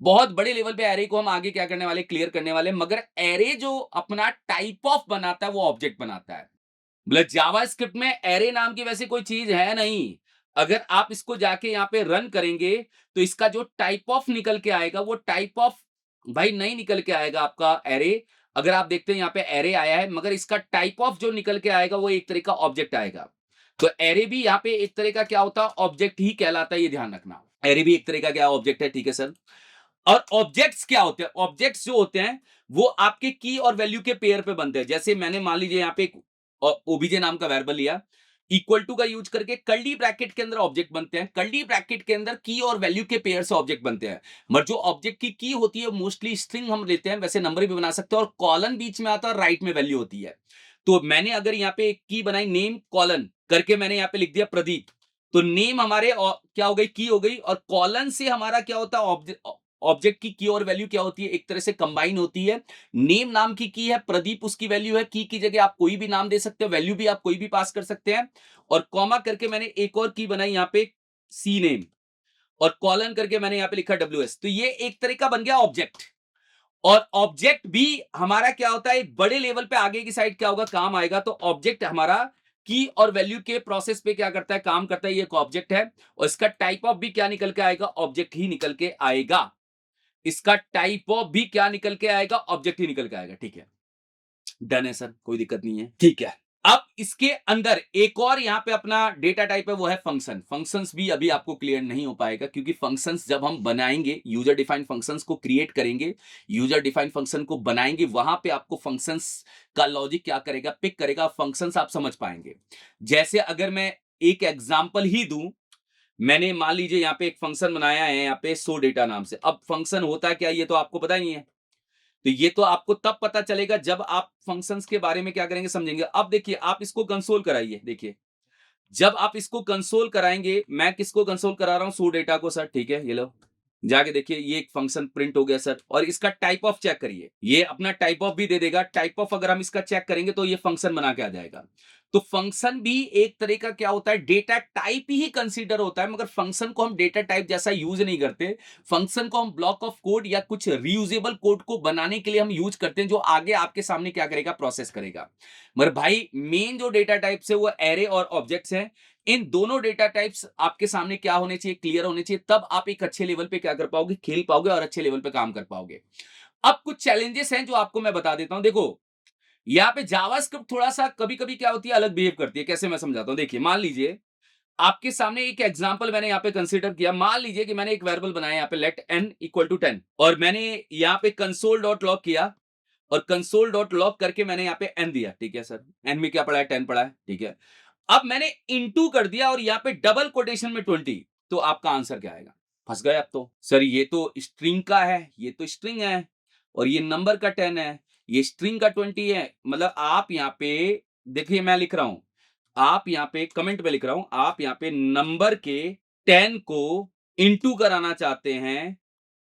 बहुत बड़े लेवल पे एरे को हम आगे क्या करने वाले, क्लियर करने वाले। मगर एरे जो अपना टाइप ऑफ बनाता है वो ऑब्जेक्ट बनाता है। मतलब जावास्क्रिप्ट में एरे नाम की वैसे कोई चीज है नहीं। अगर आप इसको जाके यहाँ पे रन करेंगे तो इसका जो टाइप ऑफ निकल के आएगा वो टाइप ऑफ भाई नहीं निकल के आएगा आपका एरे। अगर आप देखते हैं यहाँ पे एरे आया है, मगर इसका टाइप ऑफ जो निकल के आएगा वो एक तरह का ऑब्जेक्ट आएगा। तो एरे भी यहाँ पे एक तरह का क्या होता है, ऑब्जेक्ट ही कहलाता है, ये ध्यान रखना। एरे भी एक तरह का क्या ऑब्जेक्ट है, ठीक है सर। और ऑब्जेक्ट्स क्या होते हैं, ऑब्जेक्ट्स जो होते हैं वो आपके की और वैल्यू के पेयर पे बनते हैं। जैसे मैंने मान लीजिए यहाँ पे एक ओबीजे नाम का वेरिएबल लिया, इक्वल टू का यूज करके कर्ली ब्रैकेट के अंदर ऑब्जेक्ट बनते हैं। कर्ली ब्रैकेट के अंदर की और वैल्यू के पेयर से ऑब्जेक्ट बनते हैं। मगर जो ऑब्जेक्ट की होती है मोस्टली स्ट्रिंग हम लेते हैं, वैसे नंबर भी बना सकते हैं, और कॉलन बीच में आता है, राइट में वैल्यू होती है। तो मैंने अगर यहाँ पे एक की बनाई, नेम कॉलन करके मैंने यहाँ पे लिख दिया प्रदीप, तो नेम हमारे क्या हो गई, की हो गई, और कॉलन से हमारा क्या होता है, ऑब्जेक्ट की और वैल्यू क्या होती है, एक तरह से कंबाइन होती है। नेम नाम की है, प्रदीप उसकी वैल्यू है। की जगह आप कोई भी नाम दे सकते हो, वैल्यू भी आप कोई भी पास कर सकते हैं। और कॉमा करके मैंने एक और की बनाई यहाँ पे सी नेम, और कॉलन करके मैंने यहाँ पे लिखा WS। तो ये एक तरह का बन गया ऑब्जेक्ट। और ऑब्जेक्ट भी हमारा क्या होता है, एक बड़े लेवल पे आगे की साइड क्या होगा, काम आएगा। तो ऑब्जेक्ट हमारा की और वैल्यू के प्रोसेस पे क्या करता है, काम करता है। ये एक ऑब्जेक्ट है, और इसका टाइप ऑफ भी क्या निकल के आएगा, ऑब्जेक्ट ही निकल के आएगा। इसका टाइप ऑफ भी क्या निकल के आएगा, ऑब्जेक्ट ही निकल के आएगा, ठीक है। डन है सर, कोई दिक्कत नहीं है, ठीक है। अब इसके अंदर एक और यहां पे अपना डेटा टाइप है, वो है फंक्शन। फंक्शंस भी अभी आपको क्लियर नहीं हो पाएगा, क्योंकि फंक्शंस जब हम बनाएंगे, यूजर डिफाइंड फंक्शंस को क्रिएट करेंगे, यूजर डिफाइंड फंक्शन को बनाएंगे, वहां पे आपको फंक्शंस का लॉजिक क्या करेगा, पिक करेगा। फंक्शंस आप समझ पाएंगे। जैसे अगर मैं एक एग्जांपल ही दूं, मैंने मान लीजिए यहाँ पे एक फंक्शन बनाया है यहाँ पे शो डेटा नाम से। अब फंक्शन होता है क्या, ये तो आपको पता ही है। तो ये तो आपको तब पता चलेगा जब आप फंक्शंस के बारे में क्या करेंगे, समझेंगे। अब देखिए आप इसको कंसोल कराइए, देखिए जब आप इसको कंसोल कराएंगे, मैं किसको कंसोल करा रहा हूं, शो डेटा को सर, ठीक है। ये लो जाके देखिए, ये एक फंक्शन प्रिंट हो गया सर। और इसका टाइप ऑफ चेक करिए, ये अपना टाइप ऑफ भी दे देगा। टाइप ऑफ अगर हम इसका चेक करेंगे तो ये फंक्शन बना के आ जाएगा। तो फंक्शन भी एक तरह का क्या होता है, डेटा टाइप ही कंसीडर होता है। मगर फंक्शन को हम डेटा टाइप जैसा यूज नहीं करते। फंक्शन को हम ब्लॉक ऑफ कोड या कुछ रीयूजेबल कोड को बनाने के लिए हम यूज करते हैं, जो आगे आपके सामने क्या करेगा, प्रोसेस करेगा। मगर भाई मेन जो डेटा टाइप्स है वो एरे और ऑब्जेक्ट्स हैं। इन दोनों डेटा टाइप्स आपके सामने क्या होने चाहिए, क्लियर होने चाहिए। तब आप एक अच्छे लेवल पे क्या कर पाओगे, खेल पाओगे और अच्छे लेवल पे काम कर पाओगे। अब कुछ चैलेंजेस हैं जो आपको मैं बता देता हूं। देखो यहाँ पे जावास्क्रिप्ट थोड़ा-सा कभी-कभी क्या होती है, अलग बिहेव करती है। कैसे, मैं समझाता हूँ। देखिए, मान लीजिए आपके सामने एक एग्जांपल मैंने यहाँ पे कंसीडर किया। मान लीजिए कि मैंने एक वेरिएबल बनाया यहाँ पे लेट n इक्वल टू 10 और मैंने यहाँ पे कंसोल डॉट लॉग किया और कंसोल डॉट लॉग करके मैंने यहाँ पे n दिया। ठीक है सर, n में क्या पड़ा है, 10 पड़ा है। ठीक है, अब मैंने इनटू कर दिया और यहाँ पे डबल कोटेशन में 20, तो आपका आंसर क्या आएगा? फंस गए आप तो। सर ये तो स्ट्रिंग का है, ये तो स्ट्रिंग है और ये नंबर का 10 है, ये स्ट्रिंग का 20 है। मतलब आप यहाँ पे देखिए, मैं लिख रहा हूं, आप यहाँ पे कमेंट में लिख रहा हूं, आप यहाँ पे नंबर के 10 को इंटू कराना चाहते हैं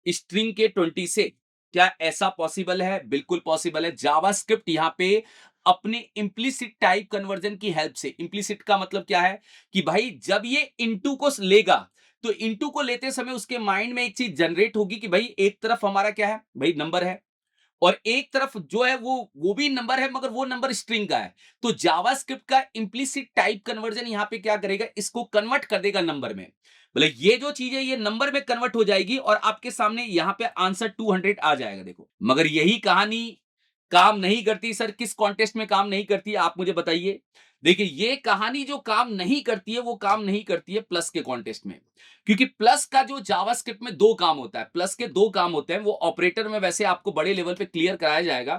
स्ट्रिंग के 20 से। क्या ऐसा पॉसिबल है? बिल्कुल पॉसिबल है। जावास्क्रिप्ट यहाँ पे अपने इंप्लिसिट टाइप कन्वर्जन की हेल्प से, इंप्लिसिट का मतलब क्या है कि भाई जब ये इनटू को लेगा तो इनटू को लेते समय उसके माइंड में एक चीज जनरेट होगी कि भाई एक तरफ हमारा क्या है, भाई नंबर है और एक तरफ जो है वो भी नंबर है, मगर वो नंबर स्ट्रिंग का है। तो जावास्क्रिप्ट का इंप्लिसिट टाइप कन्वर्जन यहां पे क्या करेगा, इसको कन्वर्ट कर देगा नंबर में। मतलब ये जो चीज है ये नंबर में कन्वर्ट हो जाएगी और आपके सामने यहां पे आंसर 200 आ जाएगा। देखो, मगर यही कहानी काम नहीं करती। सर किस कॉन्टेस्ट में काम नहीं करती है, आप मुझे बताइए। देखिए, ये कहानी जो काम नहीं करती है वो काम नहीं करती है प्लस के कॉन्टेस्ट में, क्योंकि प्लस का जो जावास्क्रिप्ट में दो काम होता है, प्लस के दो काम होते हैं। वो ऑपरेटर में वैसे आपको बड़े लेवल पे क्लियर कराया जाएगा।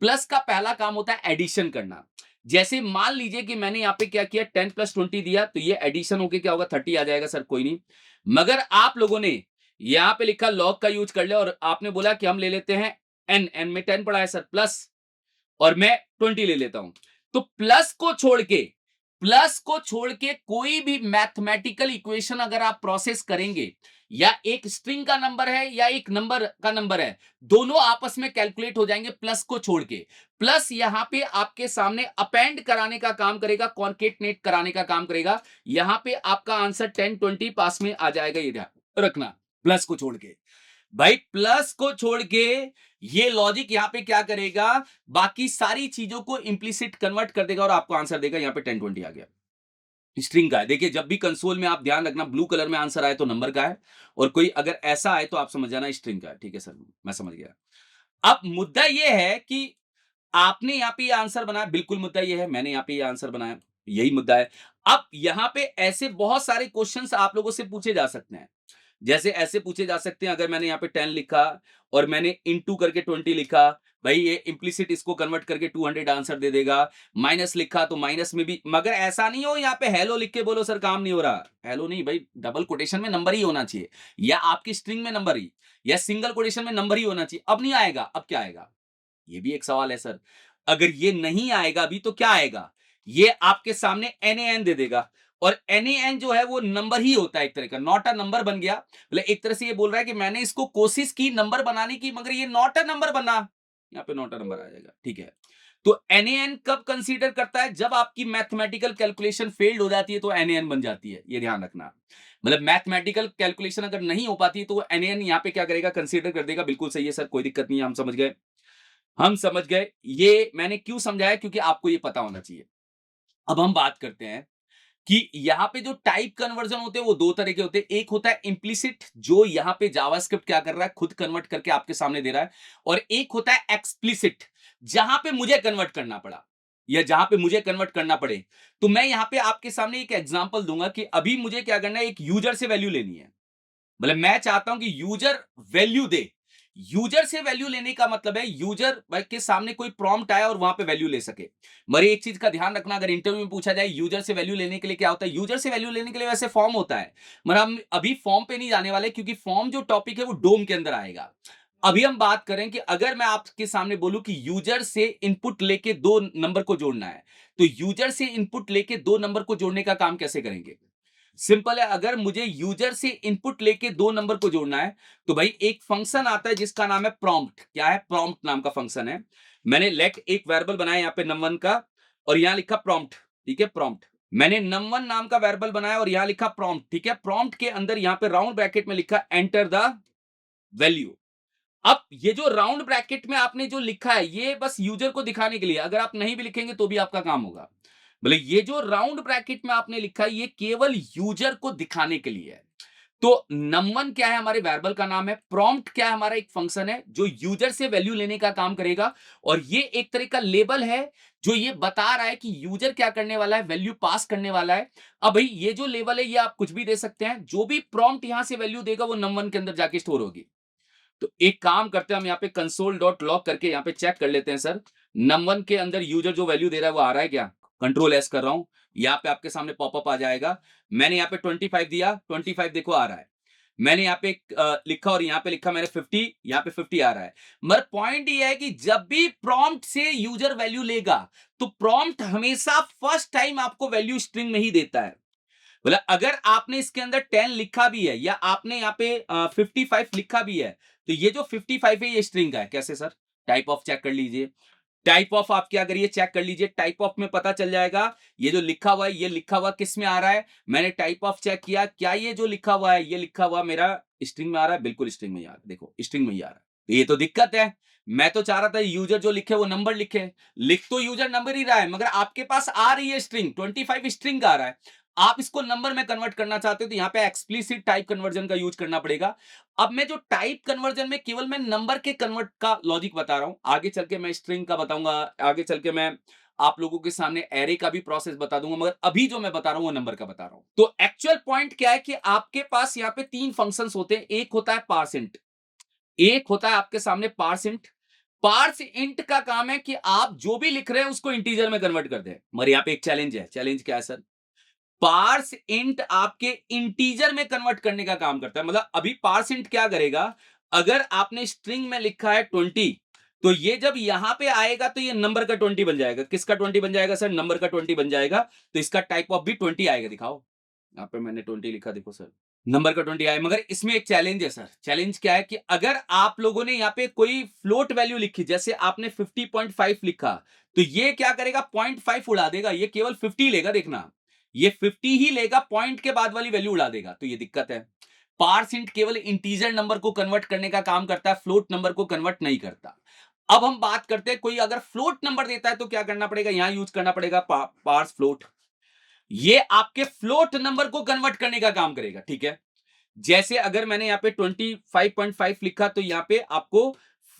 प्लस का पहला काम होता है एडिशन करना। जैसे मान लीजिए कि मैंने यहाँ पे क्या किया, 10 प्लस 20 दिया, तो ये एडिशन होके क्या होगा, 30 आ जाएगा। सर कोई नहीं, मगर आप लोगों ने यहाँ पे लिखा लॉग का यूज कर लिया और आपने बोला कि हम ले लेते हैं एन, एन में 10 पड़ा है सर प्लस, और मैं 20 ले लेता हूं। तो प्लस को छोड़ के कोई भी मैथमेटिकल इक्वेशन अगर आप प्रोसेस करेंगे, या एक स्ट्रिंग का नंबर है या एक नंबर का नंबर है, दोनों आपस में कैलकुलेट हो जाएंगे प्लस को छोड़ के। प्लस यहां पे आपके सामने अपेंड कराने का काम करेगा, कॉन्केटनेट कराने का काम करेगा। यहां पे आपका आंसर 10 20 पास में आ जाएगा। ये ध्यान रखना, प्लस को छोड़ के। भाई प्लस को छोड़ के ये लॉजिक यहां पे क्या करेगा, बाकी सारी चीजों को इंप्लिसिट कन्वर्ट कर देगा और आपको आंसर देगा। यहां पे 10 20 आ गया, स्ट्रिंग का है। देखिए, जब भी कंसोल में आप ध्यान रखना, ब्लू कलर में आंसर आए तो नंबर का है, और कोई अगर ऐसा आए तो आप समझ जाना स्ट्रिंग का है। ठीक है सर, मैं समझ गया। अब मुद्दा यह है कि आपने यहां पे ये आंसर बनाया, बिल्कुल मुद्दा यह है, मैंने यहां पे ये आंसर बनाया, यही मुद्दा है। अब यहां पे ऐसे बहुत सारे क्वेश्चंस आप लोगों से पूछे जा सकते हैं। जैसे ऐसे पूछे जा सकते हैं, अगर मैंने यहाँ पे 10 लिखा और मैंने इनटू करके 20 लिखा, भाई ये इंप्लिसिट इसको कन्वर्ट करके 200 आंसर दे देगा। माइनस लिखा तो माइनस में भी, मगर ऐसा नहीं हो यहाँ पे हेलो लिख के बोलो सर काम नहीं हो रहा। हेलो नहीं भाई, डबल कोटेशन में नंबर ही होना चाहिए, या आपकी स्ट्रिंग में नंबर ही, या सिंगल कोटेशन में नंबर ही होना चाहिए। अब नहीं आएगा, अब क्या आएगा, ये भी एक सवाल है सर। अगर ये नहीं आएगा अभी तो क्या आएगा, ये आपके सामने NaN दे देगा, और NaN जो है वो नंबर ही होता है, एक तरह का नॉट अ नंबर बन गया। मतलब एक तरह से ये बोल रहा है कि मैंने इसको कोशिश की नंबर बनाने की, मगर ये नॉट अ नंबर बना। यहाँ पे नॉट अ नंबर आ जाएगा। ठीक है, तो NaN कब कंसीडर करता है, जब आपकी मैथमेटिकल कैलकुलेशन फेल्ड हो जाती है तो NaN बन जाती है, ये ध्यान रखना। मतलब मैथमेटिकल कैलकुलेशन अगर नहीं हो पाती तो NaN यहाँ पे क्या करेगा, कंसीडर कर देगा। बिल्कुल सही है सर, कोई दिक्कत नहीं है, हम समझ गए, हम समझ गए। ये मैंने क्यों समझाया, क्योंकि आपको ये पता होना चाहिए। अब हम बात करते हैं कि यहां पे जो टाइप कन्वर्जन होते हैं वो दो तरह के होते हैं। एक होता है इंप्लिसिट, जो यहां पे जावास्क्रिप्ट क्या कर रहा है, खुद कन्वर्ट करके आपके सामने दे रहा है, और एक होता है एक्सप्लिसिट, जहां पे मुझे कन्वर्ट करना पड़ा, या जहां पे मुझे कन्वर्ट करना पड़े। तो मैं यहां पे आपके सामने एक एग्जांपल दूंगा कि अभी मुझे क्या करना है, एक यूजर से वैल्यू लेनी है। मतलब मैं चाहता हूं कि यूजर वैल्यू दे। यूजर से वैल्यू लेने का मतलब है यूजर के सामने कोई प्रॉम्प्ट आया और वहां पे वैल्यू ले सके। मगर एक चीज का ध्यान रखना, अगर इंटरव्यू में पूछा जाए यूजर से वैल्यू लेने के लिए क्या होता है, यूजर से वैल्यू लेने के लिए वैसे फॉर्म होता है, मगर हम अभी फॉर्म पे नहीं जाने वाले, क्योंकि फॉर्म जो टॉपिक है वो डोम के अंदर आएगा। अभी हम बात करें कि अगर मैं आपके सामने बोलूं कि यूजर से इनपुट लेके दो नंबर को जोड़ना है, तो यूजर से इनपुट लेके दो नंबर को जोड़ने का काम कैसे करेंगे। सिंपल है, अगर मुझे यूजर से इनपुट लेके दो नंबर को जोड़ना है, तो भाई एक फंक्शन आता है जिसका नाम है प्रॉम्प्ट। क्या है, प्रॉम्प्ट नाम का फंक्शन है। मैंने लेट एक वेरिएबल बनाया यहाँ पे num1 का, और यहां लिखा प्रॉम्प्ट। ठीक है, प्रॉम्प्ट। मैंने num1 नाम का वेरिएबल बनाया और यहां लिखा प्रॉम्प्ट। ठीक है, प्रॉम्प्ट के अंदर यहां पे राउंड ब्रैकेट में लिखा एंटर द वैल्यू। अब ये जो राउंड ब्रैकेट में आपने जो लिखा है ये बस यूजर को दिखाने के लिए, अगर आप नहीं भी लिखेंगे तो भी आपका काम होगा। मतलब ये जो राउंड ब्रैकेट में आपने लिखा है ये केवल यूजर को दिखाने के लिए है। तो num1 क्या है, हमारे वेरिएबल का नाम है। प्रॉम्प्ट क्या है, हमारा एक फंक्शन है जो यूजर से वैल्यू लेने का काम करेगा, और ये एक तरह का लेबल है जो ये बता रहा है कि यूजर क्या करने वाला है, वैल्यू पास करने वाला है। अब भाई ये जो लेबल है ये आप कुछ भी दे सकते हैं, जो भी प्रॉम्प्ट यहां से वैल्यू देगा वो num1 के अंदर जाके स्टोर होगी। तो एक काम करते हैं, हम यहाँ पे कंसोल डॉट लॉग करके यहाँ पे चेक कर लेते हैं सर, num1 के अंदर यूजर जो वैल्यू दे रहा है वो आ रहा है क्या। कंट्रोल एस कर रहा हूं, यहाँ पे आपके सामने पॉपअप आ जाएगा। मैंने यहाँ पे 25 दिया, 25 देखो आ रहा है। मैंने यहाँ पे लिखा और यहाँ पे लिखा मैंने 50, यहाँ पे 50 आ रहा है। मगर पॉइंट ये है कि जब भी प्रॉम्प्ट से यूजर वैल्यू लेगा तो प्रॉम्प्ट हमेशा फर्स्ट टाइम आपको वैल्यू स्ट्रिंग में ही देता है। बोला अगर आपने इसके अंदर 10 लिखा भी है या आपने यहाँ पे 55 लिखा भी है, तो ये जो 55 है ये स्ट्रिंग का है। कैसे सर, टाइप ऑफ चेक कर लीजिए, टाइप ऑफ आप क्या करिए, चेक कर लीजिए, टाइप ऑफ में पता चल जाएगा ये जो लिखा हुआ है ये लिखा हुआ किस में आ रहा है। मैंने टाइप ऑफ चेक किया, क्या ये जो लिखा हुआ है ये लिखा हुआ मेरा स्ट्रिंग में आ रहा है, बिल्कुल स्ट्रिंग में ही आ रहा है, देखो स्ट्रिंग में ही आ रहा है। तो ये तो दिक्कत है, मैं तो चाह रहा था यूजर जो लिखे वो नंबर लिखे, लिख तो यूजर नंबर ही रहा है, मगर आपके पास आ रही है स्ट्रिंग, 25 स्ट्रिंग का आ रहा है। आप इसको नंबर में कन्वर्ट करना चाहते हो तो यहाँ पे एक्सप्लिसिट टाइप कन्वर्जन का यूज करना पड़ेगा। अब मैं जो टाइप कन्वर्जन में केवल मैं नंबर के कन्वर्ट का लॉजिक बता रहा हूं, आगे चल के मैं स्ट्रिंग का बताऊंगा, आगे चल के मैं आप लोगों के सामने एरे का भी प्रोसेस बता दूंगा, मगर अभी जो मैं बता रहा हूं वो नंबर का बता रहा हूं। तो एक्चुअल पॉइंट क्या है कि आपके पास यहाँ पे 3 फंक्शंस होते हैं। एक होता है पार्सिंट, एक होता है आपके सामने पार्सिंट। पार्स इंट का काम है कि आप जो भी लिख रहे हैं उसको इंटीजर में कन्वर्ट कर दें। मगर यहाँ पे एक चैलेंज है, चैलेंज क्या है सर, पार्स इंट आपके इंटीजर में कन्वर्ट करने का काम करता है। मतलब अभी पार्स इंट क्या करेगा, अगर आपने स्ट्रिंग में लिखा है 20, तो ये जब यहां पे आएगा तो ये नंबर का 20 बन जाएगा। किसका 20 बन जाएगा सर, नंबर का 20 बन जाएगा। तो इसका टाइप ऑफ भी 20 आएगा, दिखाओ यहाँ पे मैंने 20 लिखा, देखो सर नंबर का 20 आया। मगर इसमें एक चैलेंज है सर, चैलेंज क्या है कि अगर आप लोगों ने यहाँ पे कोई फ्लोट वैल्यू लिखी, जैसे आपने 50.5 लिखा, तो ये क्या करेगा, 0.5 उड़ा देगा, ये केवल 50 लेगा, देखना ये 50 ही लेगा, पॉइंट के बाद वाली वैल्यू उड़ा देगा। तो ये दिक्कत है। पार्सिंट केवल इंटीजर नंबर को कन्वर्ट करने का काम करता है, फ्लोट नंबर को कन्वर्ट नहीं करता। अब हम बात करते हैं, कोई अगर फ्लोट नंबर देता है तो क्या करना पड़ेगा, यहां यूज करना पड़ेगा पार्स फ्लोट। ये आपके फ्लोट नंबर को कन्वर्ट करने का काम करेगा, ठीक है। जैसे अगर मैंने यहाँ पे 25.5 लिखा तो यहाँ पे आपको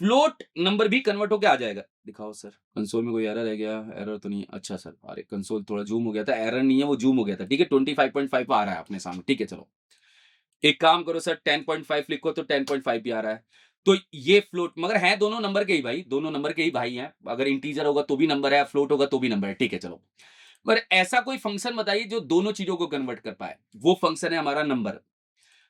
फ्लोट नंबर भी कन्वर्ट होकर आ जाएगा। दिखाओ सर कंसोल में कोई एरर है क्या, एरर तो नहीं, अच्छा सर, अरे कंसोल थोड़ा जूम हो गया था, एरर नहीं है वो जूम हो गया था, ठीक है। 25.5 आ रहा है अपने सामने, ठीक है। चलो एक काम करो सर, 10.5 लिखो तो 10.5 भी आ रहा है। तो ये फ्लोट, मगर है दोनों नंबर के ही भाई, दोनों नंबर के ही भाई हैं। अगर इंटीजर होगा तो भी नंबर है, फ्लोट होगा तो भी नंबर है, ठीक है। चलो पर ऐसा कोई फंक्शन बताइए जो दोनों चीजों को कन्वर्ट कर पाए। वो फंक्शन है हमारा नंबर।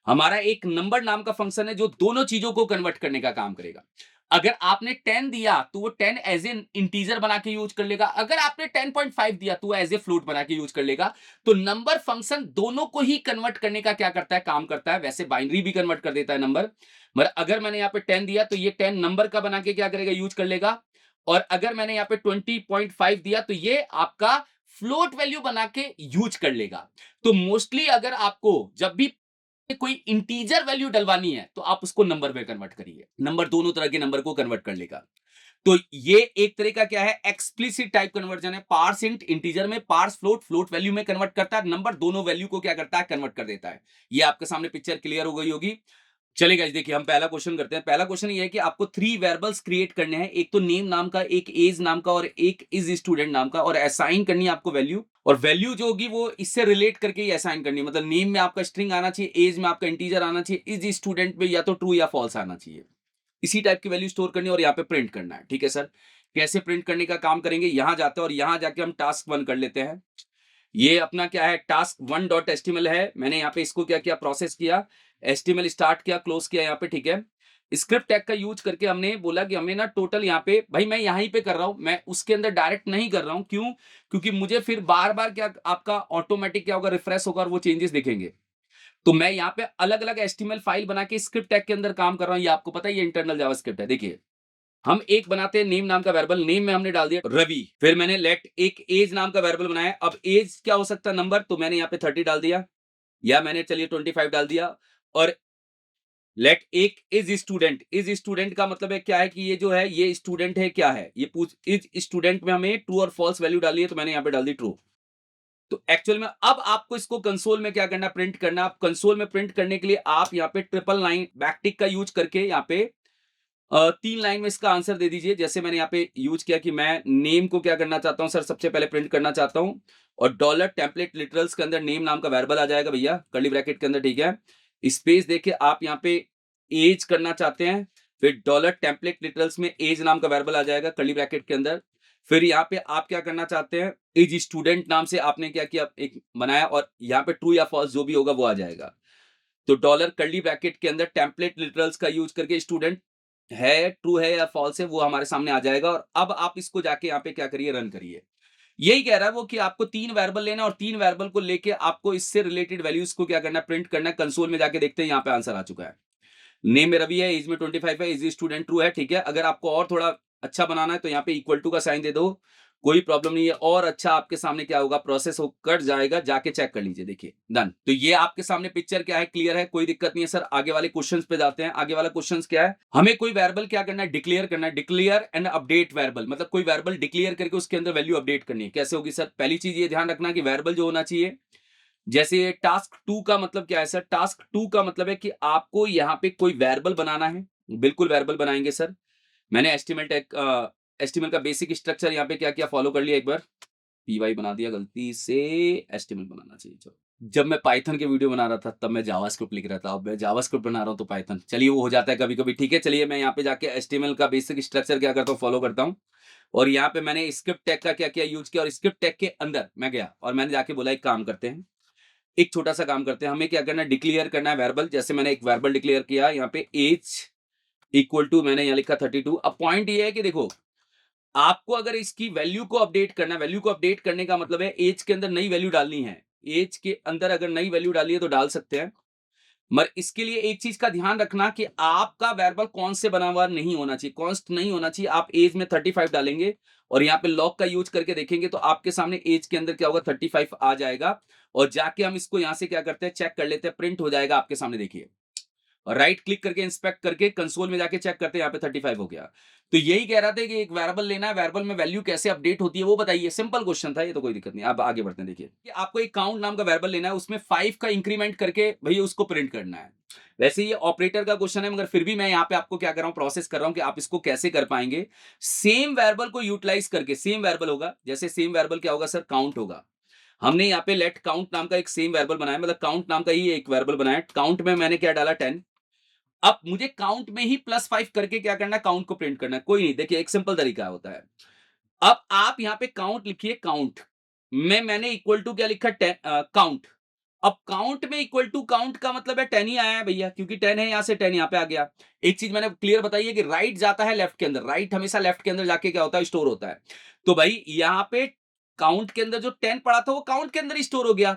हमारा एक नंबर नाम का फंक्शन है जो दोनों चीजों को कन्वर्ट करने का काम करेगा। अगर आपने 10 दिया तो वो 10 एज एन इंटीजर बना के यूज कर लेगा, अगर आपने 10.5 दिया तो वो एज ए फ्लोट बना के यूज कर लेगा। तो नंबर फंक्शन दोनों को ही कन्वर्ट करने का क्या करता है, काम करता है। वैसे बाइनरी भी कन्वर्ट कर देता है नंबर, मगर अगर मैंने यहाँ पे 10 दिया तो ये 10 नंबर का बना के क्या करेगा, यूज कर लेगा। और अगर मैंने यहाँ पे 20.5 दिया तो ये आपका फ्लोट वैल्यू बना के यूज कर लेगा। तो मोस्टली अगर आपको जब भी कोई इंटीजर वैल्यू डलवानी है तो आप उसको नंबर में कन्वर्ट करिए, नंबर दोनों तरह के नंबर को कन्वर्ट कर लेगा। तो ये एक तरह का क्या है, एक्सप्लिसिट टाइप कन्वर्जन है। पार्स इंट इंटीजर में, पार्स फ्लोट फ्लोट वैल्यू में कन्वर्ट करता है, नंबर दोनों वैल्यू को क्या करता है, कन्वर्ट कर देता है। ये आपके सामने पिक्चर क्लियर हो गई होगी। चलेगा जी, देखिए हम पहला क्वेश्चन करते हैं। पहला क्वेश्चन ये है कि आपको 3 वेरिएबल्स क्रिएट करने हैं, एक तो नेम नाम का, एक एज नाम का और एक इज स्टूडेंट नाम का, और असाइन करनी है आपको वैल्यू। और वैल्यू जो होगी वो इससे रिलेट करके ही असाइन करनी है। मतलब नेम में आपका स्ट्रिंग आना चाहिए, एज में आपका इंटीजर आना चाहिए, इज स्टूडेंट में या तो ट्रू या फॉल्स आना चाहिए। इसी टाइप की वैल्यू स्टोर करनी है और यहाँ पे प्रिंट करना है, ठीक है सर। कैसे प्रिंट करने का काम करेंगे, यहां जाते हैं और यहां जाके हम टास्क 1 कर लेते हैं। ये अपना क्या है, टास्क 1.html है। मैंने यहाँ पे इसको क्या किया, प्रोसेस किया, HTML स्टार्ट किया, क्लोज किया यहाँ पे, ठीक है। स्क्रिप्ट टैग का यूज करके हमने बोला कि हमें ना टोटल यहाँ पे, भाई मैं यहीं पे कर रहा हूं, मैं उसके अंदर डायरेक्ट नहीं कर रहा हूं। क्यों, क्योंकि मुझे फिर बार बार क्या आपका ऑटोमेटिक क्या होगा, रिफ्रेश होगा और वो चेंजेस दिखेंगे। तो मैं यहाँ पे अलग अलग HTML फाइल बना के स्क्रिप्ट टैग के अंदर काम कर रहा हूँ। ये आपको पता है ये इंटरनल जावास्क्रिप्ट है। देखिए हम एक बनाते हैं नेम नाम का वेरिएबल, नेम में हमने डाल दिया रवि। फिर मैंने लेट एक एज नाम का वेरिएबल बनाया। अब एज क्या हो सकता है, नंबर, तो मैंने यहाँ पे 30 डाल दिया, या मैंने चलिए 25 डाल दिया। और लेट एक इज स्टूडेंट, इज स्टूडेंट का मतलब है क्या है कि ये जो है ये स्टूडेंट है, क्या है ये पूछ, इज स्टूडेंट में हमें ट्रू और फॉल्स वैल्यू डाली है, तो मैंने यहाँ पे डाल दी ट्रू। तो एक्चुअल में अब आपको इसको कंसोल में क्या करना, प्रिंट करना। आप कंसोल में प्रिंट करने के लिए आप यहाँ पे ट्रिपल लाइन बैकटिक का यूज करके यहाँ पे 3 लाइन में इसका आंसर दे दीजिए। जैसे मैंने यहाँ पे यूज किया कि मैं नेम को क्या करना चाहता हूँ सर, सबसे पहले प्रिंट करना चाहता हूँ, और डॉलर टेम्पलेट लिटरल्स के अंदर नेम नाम का वेरिएबल आ जाएगा भैया, कर्ली ब्रैकेट के अंदर, ठीक है। स्पेस देके आप यहाँ पे एज करना चाहते हैं, फिर डॉलर टेम्पलेट लिटरल्स में एज नाम का वेरिएबल आ जाएगा कर्ली ब्रैकेट के अंदर। फिर यहाँ पे आप क्या करना चाहते हैं, एज स्टूडेंट नाम से आपने क्या किया, एक बनाया, और यहाँ पे ट्रू या फॉल्स जो भी होगा वो आ जाएगा। तो डॉलर कर्ली ब्रैकेट के अंदर टेम्पलेट लिटरल्स का यूज करके स्टूडेंट है, ट्रू है या फॉल्स है, वो हमारे सामने आ जाएगा। और अब आप इसको जाके यहाँ पे क्या करिए, रन करिए। यही कह रहा है वो कि आपको 3 वेरिएबल लेना, और 3 वेरिएबल को लेके आपको इससे रिलेटेड वैल्यूज को क्या करना है, प्रिंट करना है। कंसोल में जाके देखते हैं, यहाँ पे आंसर आ चुका है। नेम में रवि है, एज में 25 है, एज स्टूडेंट ट्रू है, ठीक है। अगर आपको और थोड़ा अच्छा बनाना है तो यहाँ पे इक्वल टू का साइन दे दो, कोई प्रॉब्लम नहीं है। और अच्छा आपके सामने क्या होगा, प्रोसेस हो कट जाएगा, जाके चेक कर लीजिए, देखिए डन। तो ये आपके सामने पिक्चर क्या है, क्लियर है, कोई दिक्कत नहीं है सर। आगे वाले क्वेश्चंस पे जाते हैं। आगे वाला क्वेश्चंस क्या है, हमें कोई वेरिएबल क्या करना है, डिक्लेयर करना है। डिक्लेयर एंड अपडेट वेरिएबल, मतलब कोई वेरिएबल डिक्लेयर करके उसके अंदर वैल्यू अपडेट करनी है। कैसे होगी सर, पहली चीज ये ध्यान रखना कि वेरिएबल जो होना चाहिए, जैसे टास्क 2 का मतलब क्या है सर, टास्क 2 का मतलब है कि आपको यहाँ पे कोई वेरिएबल बनाना है। बिल्कुल वेरिएबल बनाएंगे सर। मैंने एचटीएमएल का बेसिक स्ट्रक्चर यहाँ पे क्या किया, फॉलो कर लिया एक बार। पीवाई बना दिया गलती से, एचटीएमएल बनाना चाहिए। चलो, जब मैं पाइथन के वीडियो बना रहा था तब मैं जावास्क्रिप्ट लिख रहा था, अब मैं जावास्क्रिप्ट बना रहा हूँ तो पाइथन। चलिए वो हो जाता है कभी कभी, ठीक है। चलिए मैं यहाँ पे जाके एचटीएमएल का बेसिक स्ट्रक्चर क्या करता हूँ, फॉलो करता हूँ। और यहाँ पे मैंने स्क्रिप्ट टैग का क्या किया, यूज किया। और स्क्रिप्ट टैग के अंदर मैं गया और मैंने जाके बोला एक काम करते हैं, एक छोटा सा काम करते हैं। हमें क्या करना है, डिक्लेयर करना है वेरिएबल। जैसे मैंने एक वेरिएबल डिक्लेयर किया यहाँ पे, एज इक्वल टू मैंने यहाँ लिखा 32। अब पॉइंट ये है कि देखो, आपको अगर इसकी वैल्यू को अपडेट करना है, वैल्यू को अपडेट करने का मतलब है एज के अंदर नई वैल्यू डालनी है। एज के अंदर अगर नई वैल्यू डाली है तो डाल सकते हैं, मगर इसके लिए एक चीज का ध्यान रखना कि आपका वेरिएबल कौन से बना हुआ नहीं होना चाहिए, कॉन्स्ट नहीं होना चाहिए। आप एज में 35 डालेंगे और यहाँ पे लॉग का यूज करके देखेंगे तो आपके सामने एज के अंदर क्या होगा, 35 आ जाएगा। और जाके हम इसको यहाँ से क्या करते हैं, चेक कर लेते हैं, प्रिंट हो जाएगा आपके सामने, देखिए। और राइट क्लिक करके इंस्पेक्ट करके कंसोल में जाके चेक करते हैं, यहाँ पे 35 हो गया। तो यही कह रहा था कि एक वेरिएबल लेना है, वेरिएबल में वैल्यू कैसे अपडेट होती है वो बताइए। सिंपल क्वेश्चन था ये, तो कोई दिक्कत नहीं। अब आगे बढ़ते हैं। देखिए कि आपको एक काउंट नाम का वेरिएबल लेना है, उसमें 5 का इंक्रीमेंट करके भैया उसको प्रिंट करना है। वैसे ये ऑपरेटर का क्वेश्चन है, मगर फिर भी मैं यहाँ पे आपको क्या कर रहा हूँ, प्रोसेस कर रहा हूँ कि आप इसको कैसे कर पाएंगे। सेम वेरिएबल को यूटिलाइज करके, सेम वेरिएबल होगा, जैसे सेम वेरिएबल क्या होगा सर, काउंट होगा। हमने यहाँ पे लेट काउंट नाम का एक सेम वेरिएबल बनाया, मतलब काउंट नाम का ही एक वेरिएबल बनाया। काउंट में मैंने क्या डाला, 10। अब मुझे काउंट में ही +5 करके क्या करना है, काउंट को प्रिंट करना है। कोई नहीं, देखिए एक सिंपल तरीका होता है। अब आप यहाँ पे काउंट लिखिए, काउंट में मैंने इक्वल टू क्या लिखा, काउंट। अब काउंट में इक्वल टू काउंट का मतलब है 10 ही आया है भैया, क्योंकि 10 है, यहां से 10 यहाँ पे आ गया। एक चीज मैंने क्लियर बताई है कि राइट जाता है लेफ्ट के अंदर, राइट हमेशा लेफ्ट के अंदर जाके क्या होता है, स्टोर होता है। तो भाई यहाँ पे काउंट के अंदर जो 10 पड़ा था वो काउंट के अंदर स्टोर हो गया,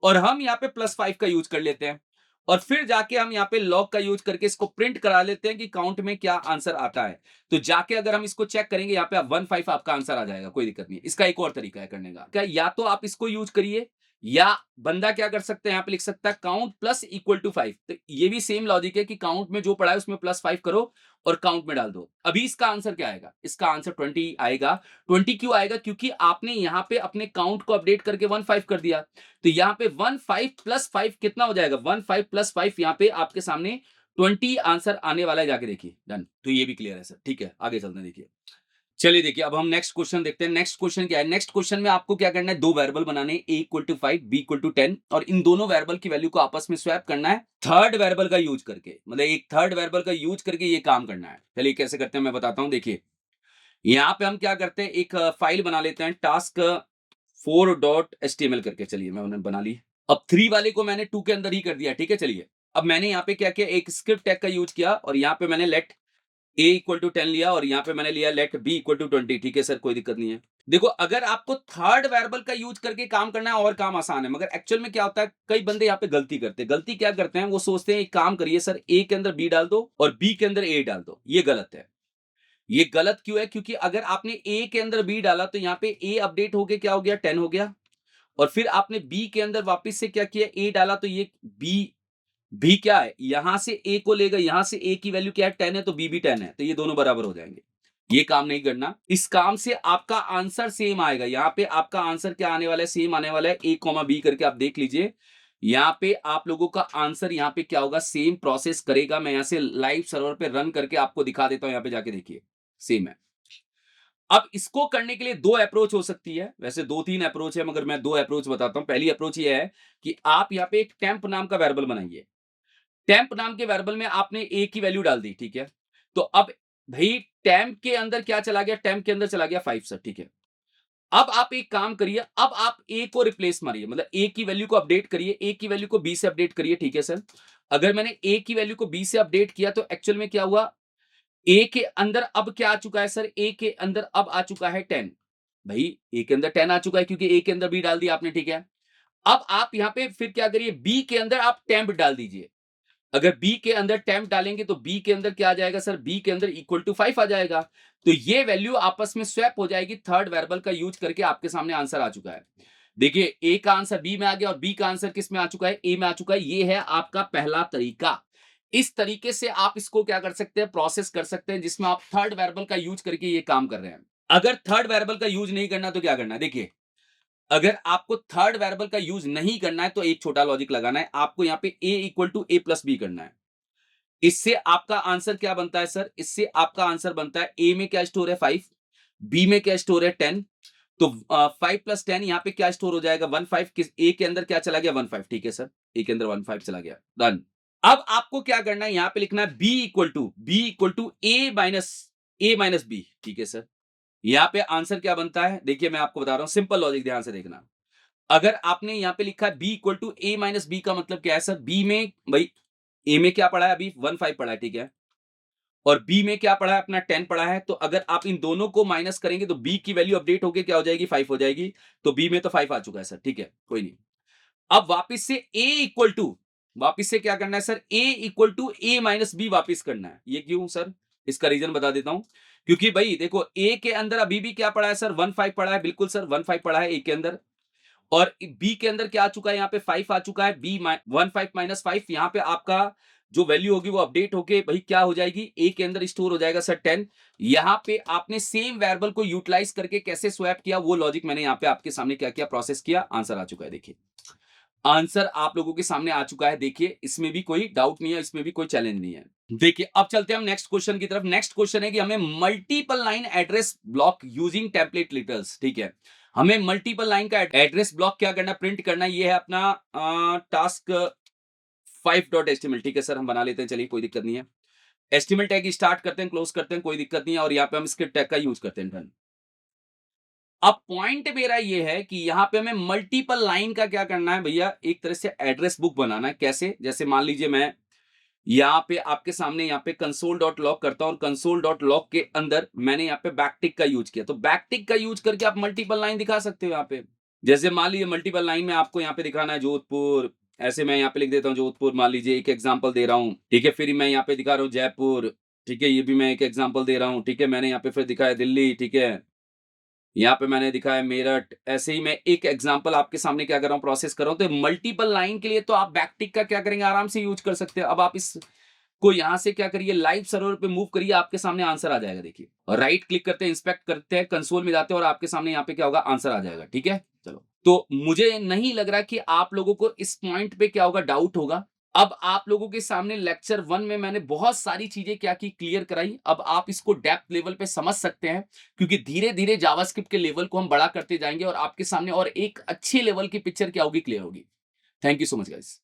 और हम यहाँ पे +5 का यूज कर लेते हैं। और फिर जाके हम यहाँ पे लॉग का यूज करके इसको प्रिंट करा लेते हैं कि काउंट में क्या आंसर आता है। तो जाके अगर हम इसको चेक करेंगे, यहाँ पे 15 आपका आंसर आ जाएगा, कोई दिक्कत नहीं। इसका एक और तरीका है करने का, क्या या तो आप इसको यूज करिए, या बंदा क्या कर सकते हैं, यहाँ पे लिख सकता है काउंट प्लस इक्वल टू 5। तो ये भी सेम लॉजिक है कि काउंट में जो पड़ा है उसमें +5 करो और काउंट में डाल दो। अभी इसका आंसर क्या आएगा, इसका आंसर 20 आएगा। 20 क्यों आएगा, क्योंकि आपने यहाँ पे अपने काउंट को अपडेट करके 15 कर दिया। तो यहाँ पे 15 प्लस 5 कितना हो जाएगा, 15 प्लस 5 यहाँ पे आपके सामने 20 आंसर आने वाला है। जाके देखिए, डन। तो ये भी क्लियर है सर, ठीक है। आगे चलते हैं, देखिए। चलिए देखिए, अब हम नेक्स्ट क्वेश्चन देखते हैं। नेक्स्ट क्वेश्चन क्या है, नेक्स्ट क्वेश्चन में आपको क्या करना है, दो वेरिएबल बनाने हैं, a equal to 5, b equal to 10, और इन दोनों वेरिएबल की वैल्यू को आपस में स्वैप करना है थर्ड वेरिएबल का यूज करके, मतलब एक थर्ड वेरिएबल का यूज करके ये काम करना है। चलिए कैसे करते हैं मैं बताता हूं। देखिए यहाँ पे हम क्या करते हैं, एक फाइल बना लेते हैं, टास्क 4.html करके। चलिए मैं उन्हें बना ली। अब 3 वाले को मैंने 2 के अंदर ही कर दिया, ठीक है। चलिए अब मैंने यहाँ पे क्या किया, एक स्क्रिप्ट टैग का यूज किया, और यहाँ पे मैंने लेट a इक्वल टू 10 लिया, और यहाँ पे मैंने लिया लेट b इक्वल टू 20, ठीक है सर, कोई दिक्कत नहीं है। देखो अगर आपको थर्ड वेरिएबल का यूज करके काम करना है और काम आसान है, मगर एक्चुअल में क्या होता है, कई बंदे यहाँ पे गलती करते हैं। गलती क्या करते हैं, वो सोचते हैं एक काम करिए सर, a के अंदर b डाल दो और b के अंदर a डाल दो। ये गलत है। ये गलत क्यों है, क्योंकि अगर आपने a के अंदर b डाला तो यहाँ पे a अपडेट होके क्या हो गया, 10 हो गया। और फिर आपने b के अंदर वापस से क्या किया, a डाला, तो ये b क्या है, यहां से a को लेगा, यहां से a की वैल्यू क्या है, 10 है, तो b भी 10 है, तो ये दोनों बराबर हो जाएंगे। ये काम नहीं करना। इस काम से आपका आंसर सेम आएगा। यहाँ पे आपका आंसर क्या आने वाला है? सेम आने वाला है। ए कॉमा बी करके आप देख लीजिए। यहाँ पे आप लोगों का आंसर यहाँ पे क्या होगा? सेम प्रोसेस करेगा। मैं यहाँ से लाइव सर्वर पे रन करके आपको दिखा देता हूँ। यहाँ पे जाके देखिए, सेम है। अब इसको करने के लिए 2 अप्रोच हो सकती है। वैसे 2-3 अप्रोच है, मगर मैं 2 अप्रोच बताता हूँ। पहली अप्रोच ये है कि आप यहाँ पे एक टेम्प नाम का वेरिएबल बनाइए। टेम्प नाम के वेरिएबल में आपने ए की वैल्यू डाल दी, ठीक है? तो अब भई टेम्प के अंदर क्या चला गया? टेम्प के अंदर चला गया 5 सर, ठीक है? अब आप एक काम करिए, अब आप ए को रिप्लेस मारिए, मतलब ए की वैल्यू को अपडेट करिए, ए की वैल्यू को बी से अपडेट करिए, ठीक है सर? अगर मैंने ए की वैल्यू को बी से अपडेट किया तो एक्चुअल में क्या हुआ? ए के अंदर अब क्या आ चुका है सर? ए के अंदर अब आ चुका है 10। भई ए के अंदर 10 आ चुका है क्योंकि ए के अंदर बी डाल दिया आपने, ठीक है? अब आप यहाँ पे फिर क्या करिए? बी के अंदर आप टेम्प डाल दीजिए। अगर बी के अंदर टेम्प डालेंगे तो बी के अंदर क्या आ जाएगा सर? बी के अंदर इक्वल टू 5 आ जाएगा। तो ये वैल्यू आपस में स्वैप हो जाएगी। थर्ड वेरिएबल का यूज करके आपके सामने आंसर आ चुका है। देखिए, ए का आंसर बी में आ गया और बी का आंसर किस में आ चुका है? ए में आ चुका है। ये है आपका पहला तरीका। इस तरीके से आप इसको क्या कर सकते हैं? प्रोसेस कर सकते हैं, जिसमें आप थर्ड वेरिएबल का यूज करके ये काम कर रहे हैं। अगर थर्ड वेरिएबल का यूज नहीं करना तो क्या करना है? देखिए, अगर आपको थर्ड वेरिएबल का यूज नहीं करना है तो एक छोटा लॉजिक लगाना है। आपको यहाँ पे A equal to A plus B करना है। इससे आपका आंसर क्या बनता है सर? इससे आपका आंसर बनता है ए में क्या स्टोर है? 5, बी में क्या स्टोर है? 10। तो 5 प्लस 10 यहाँ पे क्या स्टोर हो जाएगा? 15। किस ए के अंदर क्या चला गया? 15, ठीक है सर। ए के अंदर 15 चला गया, डन। अब आपको क्या करना है? यहाँ पे लिखना है b equal to a minus b, ठीक है सर। यहाँ पे आंसर क्या बनता है? देखिए, मैं आपको बता रहा हूँ, सिंपल लॉजिक, ध्यान से देखना। अगर आपने यहाँ पे लिखा है b equal to a minus b का मतलब क्या है सर? बी में भाई ए में क्या पढ़ा है? अभी 15 पढ़ा है, ठीक है? और बी में क्या पढ़ा है? अपना 10 पढ़ा है। तो अगर आप इन दोनों को माइनस करेंगे तो बी की वैल्यू अपडेट होके क्या हो जाएगी? 5 हो जाएगी। तो बी में तो 5 आ चुका है सर, ठीक है, कोई नहीं। अब वापिस से क्या करना है sir? A equal to a minus b वापिस करना है। ये क्यों सर? इसका रीजन बता देता हूं। क्योंकि भाई देखो, ए के अंदर अभी भी क्या पढ़ा है सर? 15 पढ़ा है, बिल्कुल सर, 15 पढ़ा है ए के अंदर। और बी के अंदर क्या आ चुका है? यहाँ पे 5 आ चुका है। बी 15 माइनस 5, यहाँ पे आपका जो वैल्यू होगी वो अपडेट होके भाई क्या हो जाएगी? ए के अंदर स्टोर हो जाएगा सर 10। यहाँ पे आपने सेम वेरिएबल को यूटिलाइज करके कैसे स्वैप किया, वो लॉजिक मैंने यहाँ पे आपके सामने क्या किया? प्रोसेस किया। आंसर आ चुका है, देखिए। आंसर आप लोगों के सामने आ चुका है, देखिए। इसमें भी कोई डाउट नहीं है, इसमें भी कोई चैलेंज नहीं है। देखिए, अब चलते हैं हम नेक्स्ट क्वेश्चन की तरफ। नेक्स्ट क्वेश्चन है कि हमें multiple line address block using template litres, ठीक है। हमें मल्टीपल लाइन का एड्रेस ब्लॉक क्या करना? प्रिंट करना। ये है अपना टास्क 5.html, ठीक है सर, हम बना लेते हैं, चलिए, कोई दिक्कत नहीं है। एचटीएमएल टैग स्टार्ट करते हैं, क्लोज करते हैं, कोई दिक्कत नहीं है। और यहाँ पे हम स्क्रिप्ट टैग का यूज करते हैं, डन। अब पॉइंट मेरा ये है कि यहाँ पे हमें मल्टीपल लाइन का क्या करना है भैया? एक तरह से एड्रेस बुक बनाना है। कैसे? जैसे मान लीजिए मैं यहाँ पे आपके सामने यहाँ पे कंसोल डॉट लॉग करता हूँ और कंसोल डॉट लॉग के अंदर मैंने यहाँ पे बैकटिक का यूज किया। तो बैकटिक का यूज करके आप मल्टीपल लाइन दिखा सकते हो यहाँ पे। जैसे मान लीजिए मल्टीपल लाइन में आपको यहाँ पे दिखाना है जोधपुर, ऐसे मैं यहाँ पे लिख देता हूँ जोधपुर, मान लीजिए, एक एग्जाम्पल दे रहा हूँ, ठीक है। फिर मैं यहाँ पे दिखा रहा हूँ जयपुर, ठीक है, ये भी मैं एक एग्जाम्पल दे रहा हूँ, ठीक है। मैंने यहाँ पे फिर दिखाया दिल्ली, ठीक है। यहाँ पे मैंने दिखाया मेरठ। ऐसे ही मैं एक एग्जांपल आपके सामने क्या कर रहा हूँ? प्रोसेस कर रहा हूँ। तो मल्टीपल लाइन के लिए तो आप बैकटिक का क्या करेंगे? आराम से यूज कर सकते हैं। अब आप इसको यहाँ से क्या करिए? लाइव सर्वर पे मूव करिए, आपके सामने आंसर आ जाएगा, देखिए। और राइट क्लिक करते हैं, इंस्पेक्ट करते हैं, कंसोल में जाते हैं और आपके सामने यहाँ पे क्या होगा? आंसर आ जाएगा, ठीक है। चलो, तो मुझे नहीं लग रहा कि आप लोगों को इस पॉइंट पे क्या होगा? डाउट होगा। अब आप लोगों के सामने लेक्चर 1 में मैंने बहुत सारी चीजें क्या की? क्लियर कराई। अब आप इसको डेप्थ लेवल पे समझ सकते हैं, क्योंकि धीरे-धीरे जावास्क्रिप्ट के लेवल को हम बड़ा करते जाएंगे और आपके सामने और एक अच्छे लेवल की पिक्चर क्या होगी? क्लियर होगी। Thank you so much guys.